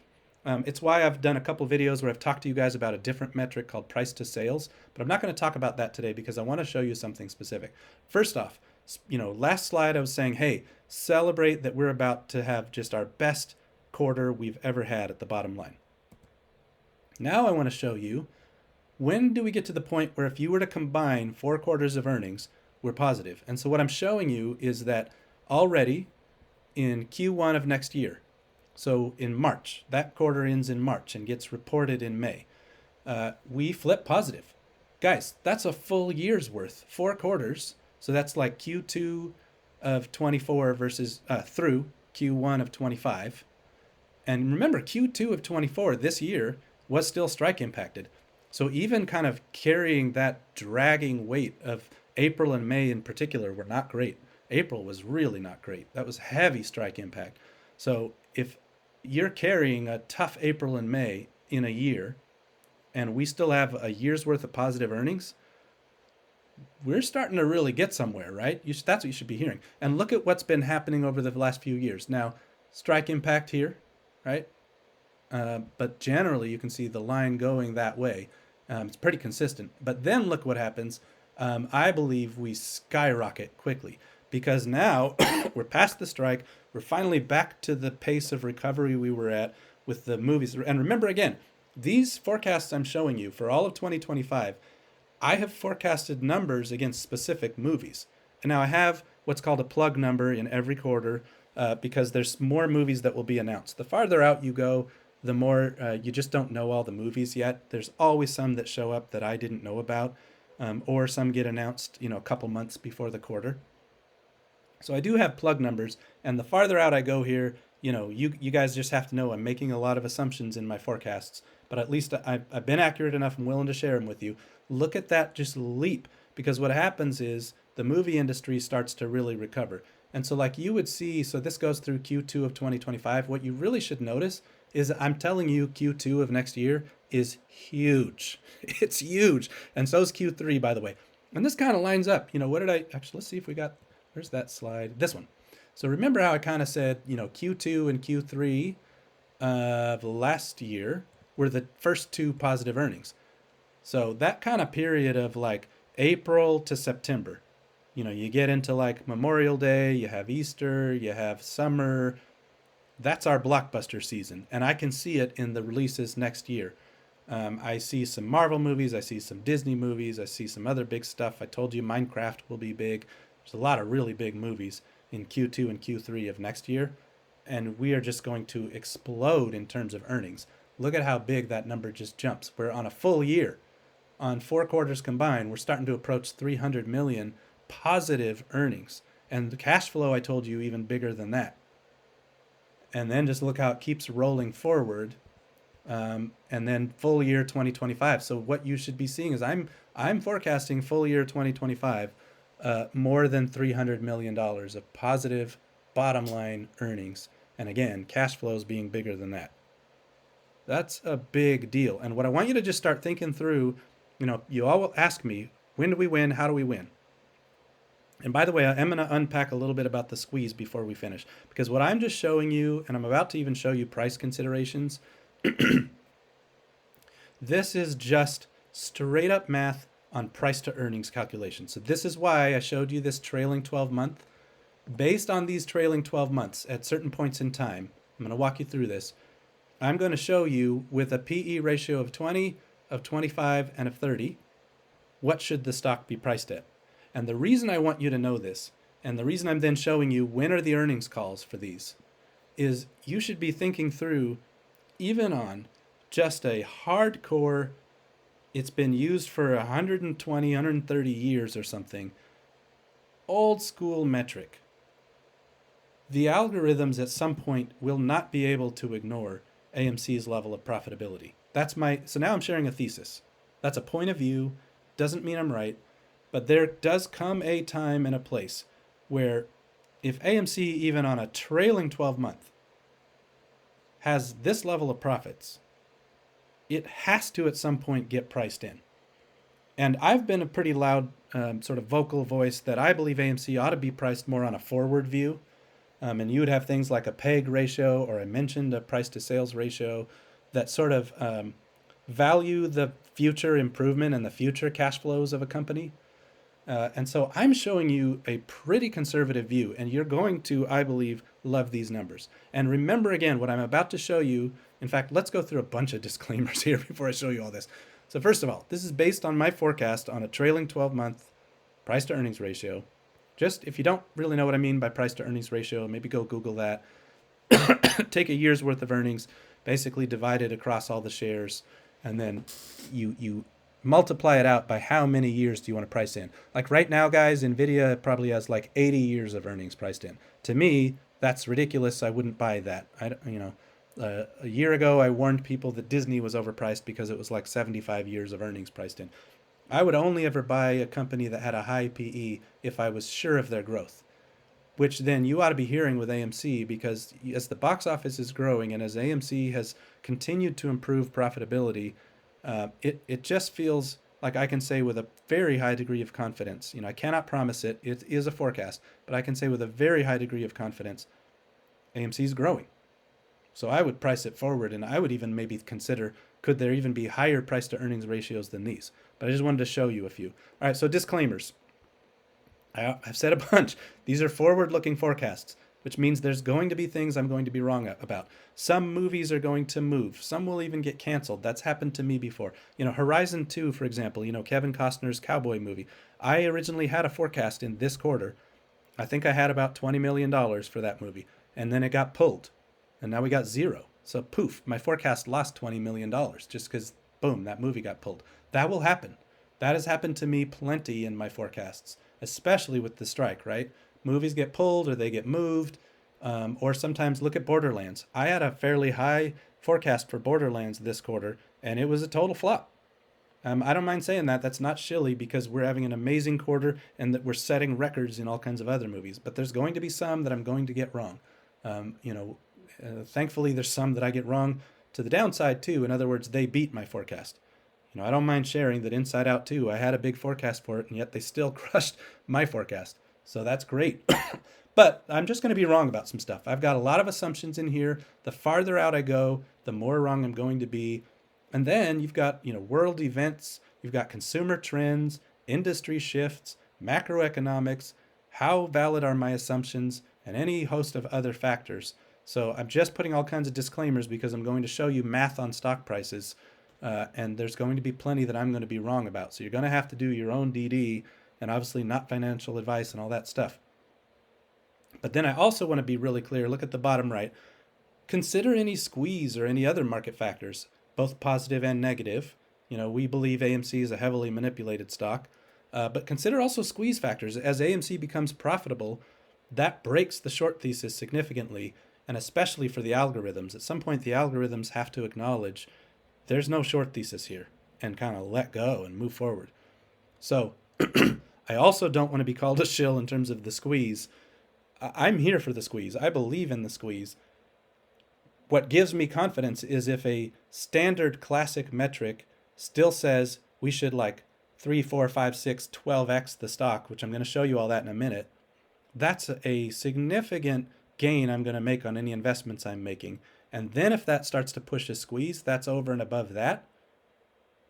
It's why I've done a couple videos where I've talked to you guys about a different metric called price to sales, but I'm not going to talk about that today because I want to show you something specific. First off, last slide I was saying, hey, celebrate that we're about to have just our best quarter we've ever had at the bottom line. Now I want to show you, when do we get to the point where if you were to combine 4 quarters of earnings, we're positive? And so what I'm showing you is that already in Q1 of next year, so in March, that quarter ends in March and gets reported in May, we flip positive. Guys, that's a full year's worth, 4 quarters. So that's like Q2 of 24 versus through Q1 of 25. And remember, Q2 of 24 this year was still strike impacted. So even kind of carrying that dragging weight of April and May in particular were not great. April was really not great. That was heavy strike impact. So if you're carrying a tough April and May in a year, and we still have a year's worth of positive earnings, we're starting to really get somewhere, right? That's what you should be hearing. And look at what's been happening over the last few years. Now, strike impact here, right? But generally, you can see the line going that way. It's pretty consistent. But then look what happens. I believe we skyrocket quickly because now we're past the strike. We're finally back to the pace of recovery we were at with the movies. And remember, again, these forecasts I'm showing you for all of 2025, I have forecasted numbers against specific movies. And now I have what's called a plug number in every quarter because there's more movies that will be announced. The farther out you go, the more you just don't know all the movies yet. There's always some that show up that I didn't know about, or some get announced, a couple months before the quarter. So I do have plug numbers, and the farther out I go here, you guys just have to know I'm making a lot of assumptions in my forecasts, but at least I've been accurate enough and willing to share them with you. Look at that just leap, because what happens is the movie industry starts to really recover. And so like you would see, so this goes through Q2 of 2025. What you really should notice is I'm telling you Q2 of next year is huge. It's huge. And so is Q3, by the way. And this kind of lines up. What did I actually, let's see if we got, where's that slide? This one. So remember how I kind of said, Q2 and Q3 of last year were the first two positive earnings. So that kind of period of like April to September, you get into like Memorial Day, you have Easter, you have summer. That's our blockbuster season. And I can see it in the releases next year. I see some Marvel movies. I see some Disney movies. I see some other big stuff. I told you Minecraft will be big. There's a lot of really big movies in Q2 and Q3 of next year. And we are just going to explode in terms of earnings. Look at how big that number just jumps. We're on a full year. On 4 quarters combined, we're starting to approach 300 million positive earnings. And the cash flow, I told you, even bigger than that. And then just look how it keeps rolling forward. And then full year 2025. So what you should be seeing is I'm forecasting full year 2025 more than $300 million of positive bottom line earnings. And again, cash flows being bigger than that. That's a big deal. And what I want you to just start thinking through, you all will ask me, when do we win? How do we win? And by the way, I'm going to unpack a little bit about the squeeze before we finish, because what I'm just showing you, and I'm about to even show you price considerations, this is just straight up math on price to earnings calculation. So this is why I showed you this trailing 12 month. Based on these trailing 12 months at certain points in time, I'm going to walk you through this. I'm going to show you with a PE ratio of 20, of 25, and of 30, what should the stock be priced at? And the reason I want you to know this, and the reason I'm then showing you when are the earnings calls for these, is you should be thinking through, even on just a hardcore, it's been used for 120, 130 years or something, old school metric. The algorithms at some point will not be able to ignore AMC's level of profitability. So now I'm sharing a thesis. That's a point of view, doesn't mean I'm right, but there does come a time and a place where if AMC, even on a trailing 12 month, has this level of profits, it has to at some point get priced in. And I've been a pretty loud sort of vocal voice that I believe AMC ought to be priced more on a forward view. And you would have things like a PEG ratio, or I mentioned a price to sales ratio, that sort of value the future improvement and the future cash flows of a company. And so I'm showing you a pretty conservative view, and you're going to, I believe, love these numbers. And remember again, what I'm about to show you, in fact, let's go through a bunch of disclaimers here before I show you all this. So first of all, this is based on my forecast on a trailing 12-month price to earnings ratio. Just if you don't really know what I mean by price to earnings ratio, maybe go Google that. Take a year's worth of earnings, basically divide it across all the shares, and then you multiply it out by how many years do you want to price in. Like right now, guys, NVIDIA probably has like 80 years of earnings priced in. To me, that's ridiculous. I wouldn't buy that. A year ago, I warned people that Disney was overpriced because it was like 75 years of earnings priced in. I would only ever buy a company that had a high PE if I was sure of their growth, which then you ought to be hearing with AMC, because as the box office is growing and as AMC has continued to improve profitability, it just feels like I can say with a very high degree of confidence, I cannot promise it, it is a forecast, but I can say with a very high degree of confidence, AMC is growing. So I would price it forward, and I would even maybe consider, could there even be higher price to earnings ratios than these? But I just wanted to show you a few. All right, so disclaimers. I've said a bunch. These are forward-looking forecasts, which means there's going to be things I'm going to be wrong about. Some movies are going to move. Some will even get canceled. That's happened to me before. Horizon 2, for example, Kevin Costner's cowboy movie. I originally had a forecast in this quarter. I think I had about $20 million for that movie, and then it got pulled, and now we got zero. So poof, my forecast lost $20 million just because, boom, that movie got pulled. That will happen. That has happened to me plenty in my forecasts, especially with the strike, right? Movies get pulled or they get moved, or sometimes look at Borderlands. I had a fairly high forecast for Borderlands this quarter, and it was a total flop. I don't mind saying that. That's not shilly because we're having an amazing quarter and that we're setting records in all kinds of other movies. But there's going to be some that I'm going to get wrong. You know, thankfully, there's some that I get wrong to the downside too. In other words, they beat my forecast. You know, I don't mind sharing that Inside Out 2, I had a big forecast for it, and yet they still crushed my forecast. So that's great. But I'm just going to be wrong about some stuff. I've got a lot of assumptions in here. The farther out I go, the more wrong I'm going to be. And then you've got, you know, world events, you've got consumer trends, industry shifts, macroeconomics, how valid are my assumptions, and any host of other factors. So I'm just putting all kinds of disclaimers because I'm going to show you math on stock prices. And there's going to be plenty that I'm going to be wrong about. So you're going to have to do your own DD and obviously not financial advice and all that stuff. But then I also want to be really clear. Look at the bottom right. Consider any squeeze or any other market factors, both positive and negative. You know, we believe AMC is a heavily manipulated stock. But consider also squeeze factors. As AMC becomes profitable, that breaks the short thesis significantly, and especially for the algorithms. At some point, the algorithms have to acknowledge there's no short thesis here and kind of let go and move forward. So I also don't want to be called a shill in terms of the squeeze. I'm here for the squeeze. I believe in the squeeze. What gives me confidence is if a standard classic metric still says we should like 3, 4, 5, 6, 12x the stock, which I'm going to show you all that in a minute. That's a significant gain I'm going to make on any investments I'm making. And then if that starts to push a squeeze, that's over and above that.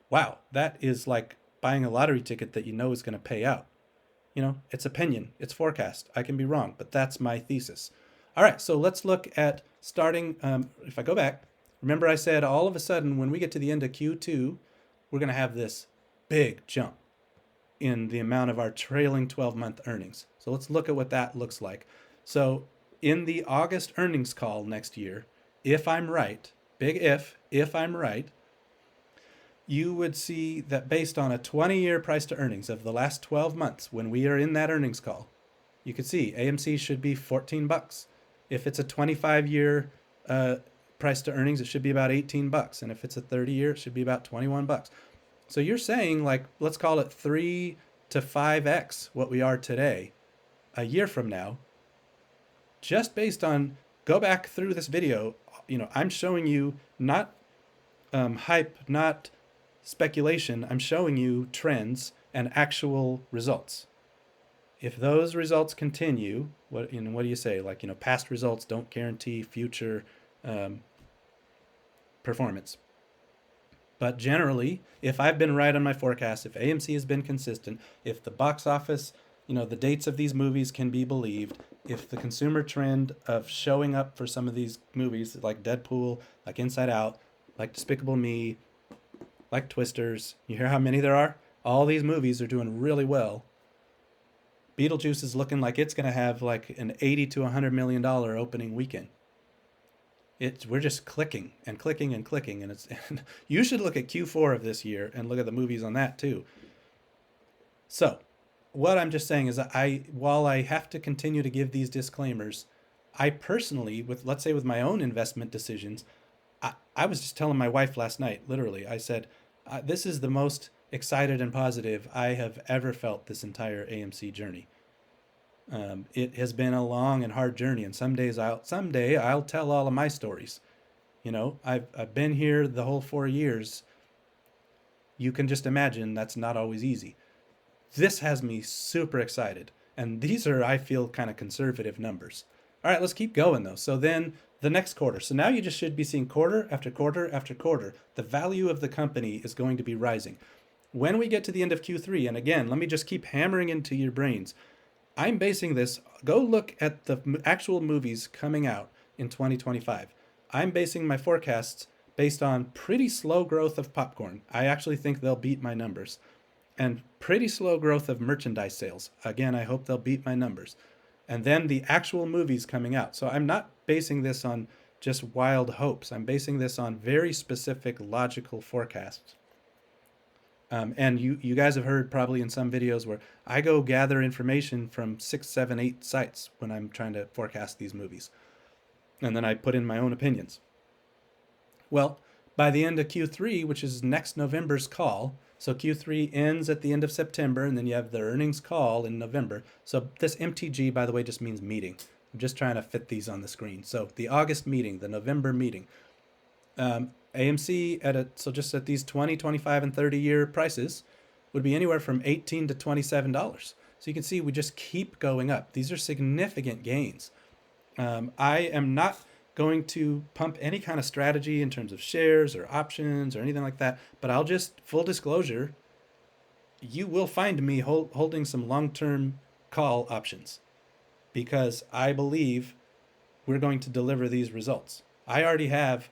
Wow, that is like buying a lottery ticket that you know is going to pay out. You know, it's opinion, it's forecast. I can be wrong, but that's my thesis. All right, so let's look at starting, if I go back, remember I said all of a sudden when we get to the end of Q2, we're going to have this big jump in the amount of our trailing 12-month earnings. So let's look at what that looks like. So in the August earnings call next year, if I'm right, big if I'm right, you would see that based on a 20-year price to earnings of the last 12 months, when we are in that earnings call, you could see AMC should be $14. If it's a 25-year price to earnings, it should be about $18. And if it's a 30-year, it should be about $21. So you're saying, like, let's call it 3 to 5x what we are today a year from now, just based on, go back through this video, you know, I'm showing you not hype, not speculation. I'm showing you trends and actual results. If those results continue, what do you say? Like, you know, past results don't guarantee future performance. But generally, if I've been right on my forecast, if AMC has been consistent, if the box office, you know, the dates of these movies can be believed, if the consumer trend of showing up for some of these movies like Deadpool, like Inside Out, like Despicable Me, like Twisters, you hear how many there are? All these movies are doing really well. Beetlejuice is looking like it's going to have like an $80 to $100 million opening weekend. We're just clicking and clicking and clicking, and you should look at Q4 of this year and look at the movies on that too. So what I'm just saying is while I have to continue to give these disclaimers, I personally, let's say with my own investment decisions, I was just telling my wife last night, literally, I said, this is the most excited and positive I have ever felt this entire AMC journey. It has been a long and hard journey, and someday I'll tell all of my stories. You know, I've been here the whole 4 years. You can just imagine that's not always easy. This has me super excited, and these are, I feel, kind of conservative numbers. All right, let's keep going though. So then the next quarter. So now you just should be seeing quarter after quarter after quarter. The value of the company is going to be rising. When we get to the end of Q3, and again, let me just keep hammering into your brains. I'm basing this, go look at the actual movies coming out in 2025. I'm basing my forecasts based on pretty slow growth of popcorn. I actually think they'll beat my numbers. And pretty slow growth of merchandise sales. Again, I hope they'll beat my numbers. And then the actual movies coming out. So I'm not basing this on just wild hopes. I'm basing this on very specific logical forecasts. And you guys have heard probably in some videos where I go gather information from 6, 7, 8 sites when I'm trying to forecast these movies. And then I put in my own opinions. Well, by the end of Q3, which is next November's call, so Q3 ends at the end of September, and then you have the earnings call in November. So this MTG, by the way, just means meeting. I'm just trying to fit these on the screen. So the August meeting, the November meeting. AMC so just at these 20, 25, and 30-year prices would be anywhere from $18 to $27. So you can see we just keep going up. These are significant gains. I am not going to pump any kind of strategy in terms of shares or options or anything like that, but I'll just, full disclosure, you will find me holding some long-term call options because I believe we're going to deliver these results. I already have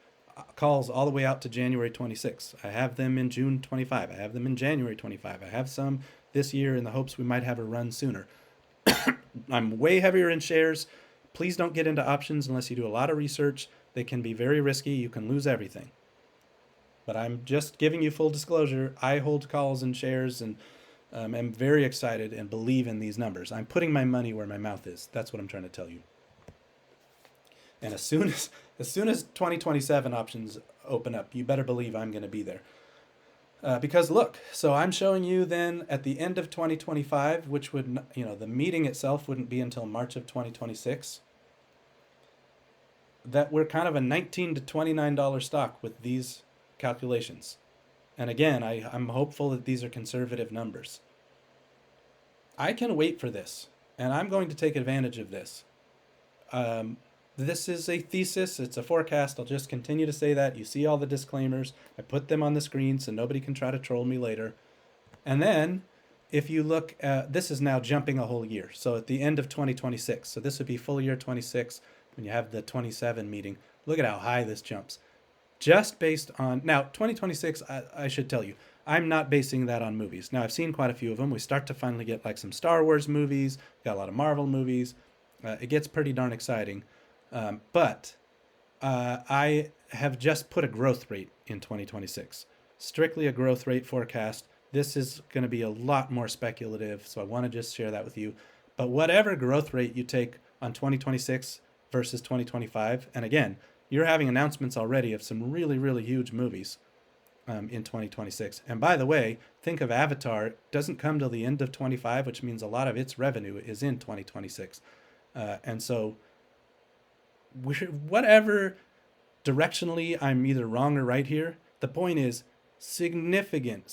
calls all the way out to January 26. I have them in June 25. I have them in January 25. I have some this year in the hopes we might have a run sooner. I'm way heavier in shares. Please don't get into options unless you do a lot of research. They can be very risky. You can lose everything. But I'm just giving you full disclosure. I hold calls and shares and am very excited and believe in these numbers. I'm putting my money where my mouth is. That's what I'm trying to tell you. And as soon as 2027 options open up, you better believe I'm going to be there. Because look, so I'm showing you then at the end of 2025, which would, the meeting itself wouldn't be until March of 2026, that we're kind of a $19 to $29 stock with these calculations. And again, I'm hopeful that these are conservative numbers. I can wait for this, and I'm going to take advantage of this. This is a thesis. It's a forecast. I'll just continue to say that. You see all the disclaimers. I put them on the screen so nobody can try to troll me later. And then if you look at, this is now jumping a whole year. So at the end of 2026, so this would be full year 26 when you have the 27 meeting. Look at how high this jumps. Just based on, now 2026, I should tell you, I'm not basing that on movies. Now I've seen quite a few of them. We start to finally get like some Star Wars movies, got a lot of Marvel movies. It gets pretty darn exciting. But I have just put a growth rate in 2026, strictly a growth rate forecast. This is going to be a lot more speculative, so I want to just share that with you. But whatever growth rate you take on 2026 versus 2025, and again, you're having announcements already of some really, really huge movies in 2026. And by the way, think of Avatar. It doesn't come till the end of 25, which means a lot of its revenue is in 2026. And so whatever directionally I'm either wrong or right here, the point is significant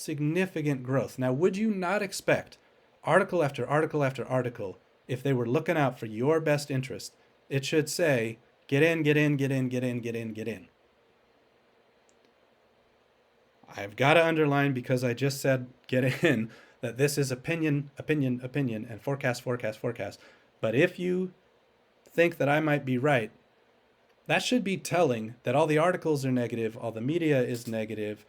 growth. Now, would you not expect article after article after article, if they were looking out for your best interest, it should say, get in, get in, get in, get in, get in, get in. I've got to underline, because I just said get in, that this is opinion, and forecast. But if you think that I might be right, that should be telling that all the articles are negative, all the media is negative,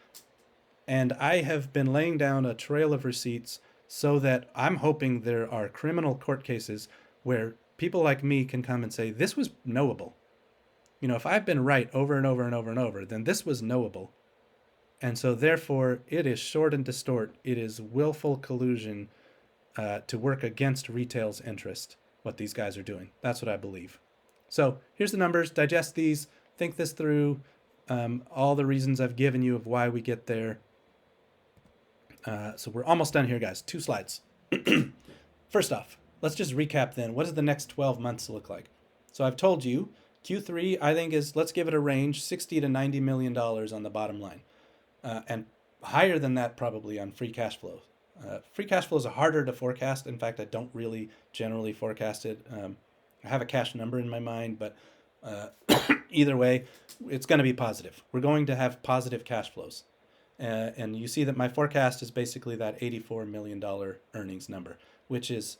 and I have been laying down a trail of receipts so that I'm hoping there are criminal court cases where people like me can come and say, this was knowable. If I've been right over and over and over and over, then this was knowable. And so therefore, it is short and distort. It is willful collusion to work against retail's interest, what these guys are doing. That's what I believe. So here's the numbers. Digest these. Think this through. All the reasons I've given you of why we get there. So we're almost done here, guys. 2 slides. First off, let's just recap then. What does the next 12 months look like? So I've told you, Q3, I think is, let's give it a range, $60 to $90 million on the bottom line. And higher than that probably on free cash flow. Free cash flow is harder to forecast. In fact, I don't really generally forecast it. I have a cash number in my mind, but either way, it's going to be positive. We're going to have positive cash flows. And you see that my forecast is basically that $84 million earnings number, which is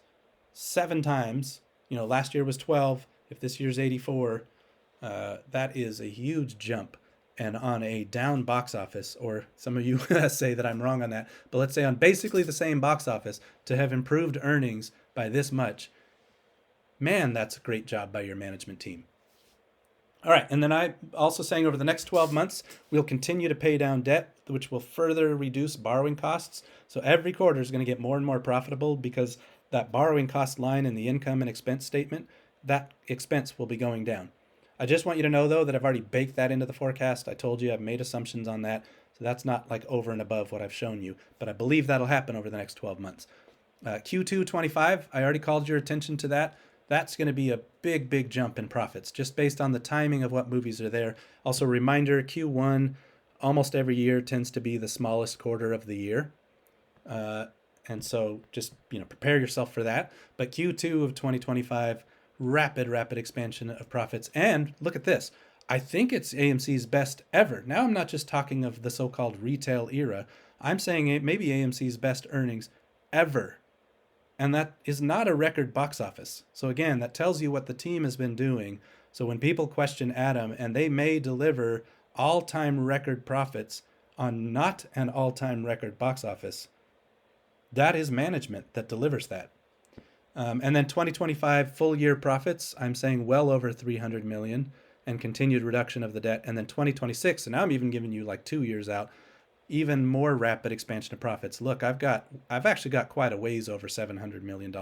7 times, last year was 12. If this year's 84, that is a huge jump. And on a down box office, or some of you say that I'm wrong on that, but let's say on basically the same box office, to have improved earnings by this much, man, that's a great job by your management team. All right, and then I also saying over the next 12 months, we'll continue to pay down debt, which will further reduce borrowing costs. So every quarter is going to get more and more profitable because that borrowing cost line in the income and expense statement, that expense will be going down. I just want you to know, though, that I've already baked that into the forecast. I told you I've made assumptions on that. So that's not like over and above what I've shown you, but I believe that'll happen over the next 12 months. Q2 25, I already called your attention to that. That's going to be a big, big jump in profits just based on the timing of what movies are there. Also, reminder, Q1 almost every year tends to be the smallest quarter of the year. And so just, prepare yourself for that. But Q2 of 2025, rapid expansion of profits. And look at this. I think it's AMC's best ever. Now I'm not just talking of the so-called retail era. I'm saying it maybe AMC's best earnings ever. And that is not a record box office. So again, that tells you what the team has been doing. So when people question Adam, and they may deliver all-time record profits on not an all-time record box office, that is management that delivers that. And then 2025 full year profits, I'm saying well over 300 million and continued reduction of the debt. And then 2026, and now I'm even giving you like 2 years out, even more rapid expansion of profits. Look, I've actually got quite a ways over $700 million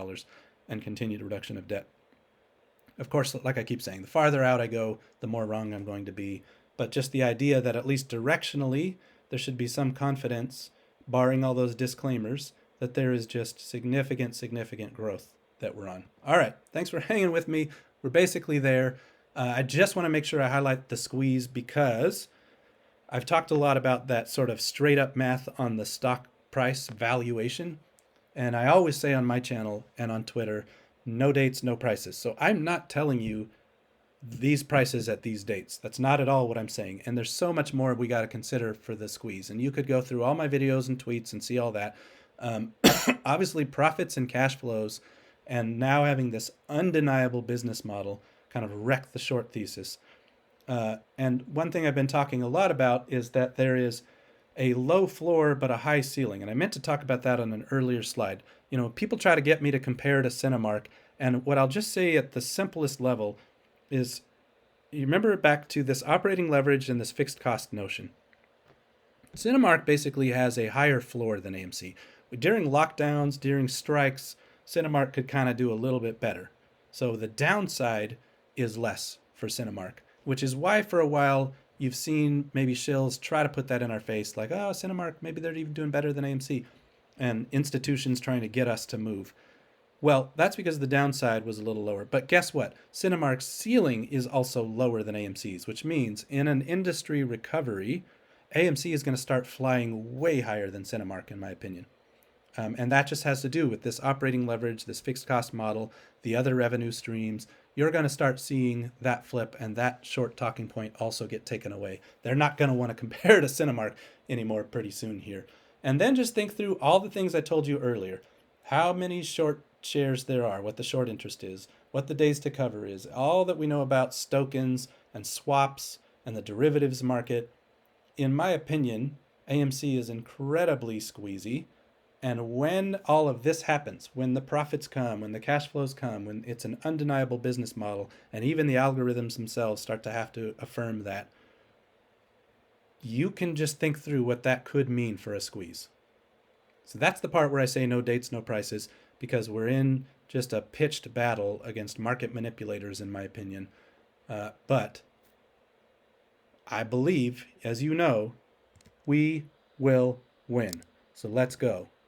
and continued reduction of debt. Of course, like I keep saying, the farther out I go, the more wrong I'm going to be. But just the idea that at least directionally, there should be some confidence, barring all those disclaimers, that there is just significant growth that we're on. All right, thanks for hanging with me. We're basically there. I just want to make sure I highlight the squeeze because I've talked a lot about that sort of straight up math on the stock price valuation. And I always say on my channel and on Twitter, no dates, no prices. So I'm not telling you these prices at these dates. That's not at all what I'm saying. And there's so much more we got to consider for the squeeze. And you could go through all my videos and tweets and see all that. Obviously, profits and cash flows, and now having this undeniable business model kind of wreck the short thesis. And one thing I've been talking a lot about is that there is a low floor but a high ceiling. And I meant to talk about that on an earlier slide. People try to get me to compare to Cinemark. And what I'll just say at the simplest level is, you remember back to this operating leverage and this fixed cost notion. Cinemark basically has a higher floor than AMC. During lockdowns, during strikes, Cinemark could kind of do a little bit better. So the downside is less for Cinemark, which is why for a while you've seen maybe shills try to put that in our face, like, oh, Cinemark, maybe they're even doing better than AMC, and institutions trying to get us to move. Well, that's because the downside was a little lower. But guess what? Cinemark's ceiling is also lower than AMC's, which means in an industry recovery, AMC is going to start flying way higher than Cinemark, in my opinion. And that just has to do with this operating leverage, this fixed cost model, the other revenue streams. You're going to start seeing that flip and that short talking point also get taken away. They're not going to want to compare to Cinemark anymore pretty soon here. And then just think through all the things I told you earlier. How many short shares there are, what the short interest is, what the days to cover is, all that we know about tokens and swaps and the derivatives market. In my opinion, AMC is incredibly squeezy. And when all of this happens, when the profits come, when the cash flows come, when it's an undeniable business model, and even the algorithms themselves start to have to affirm that, you can just think through what that could mean for a squeeze. So that's the part where I say no dates, no prices, because we're in just a pitched battle against market manipulators, in my opinion. But I believe, as you know, we will win. So let's go.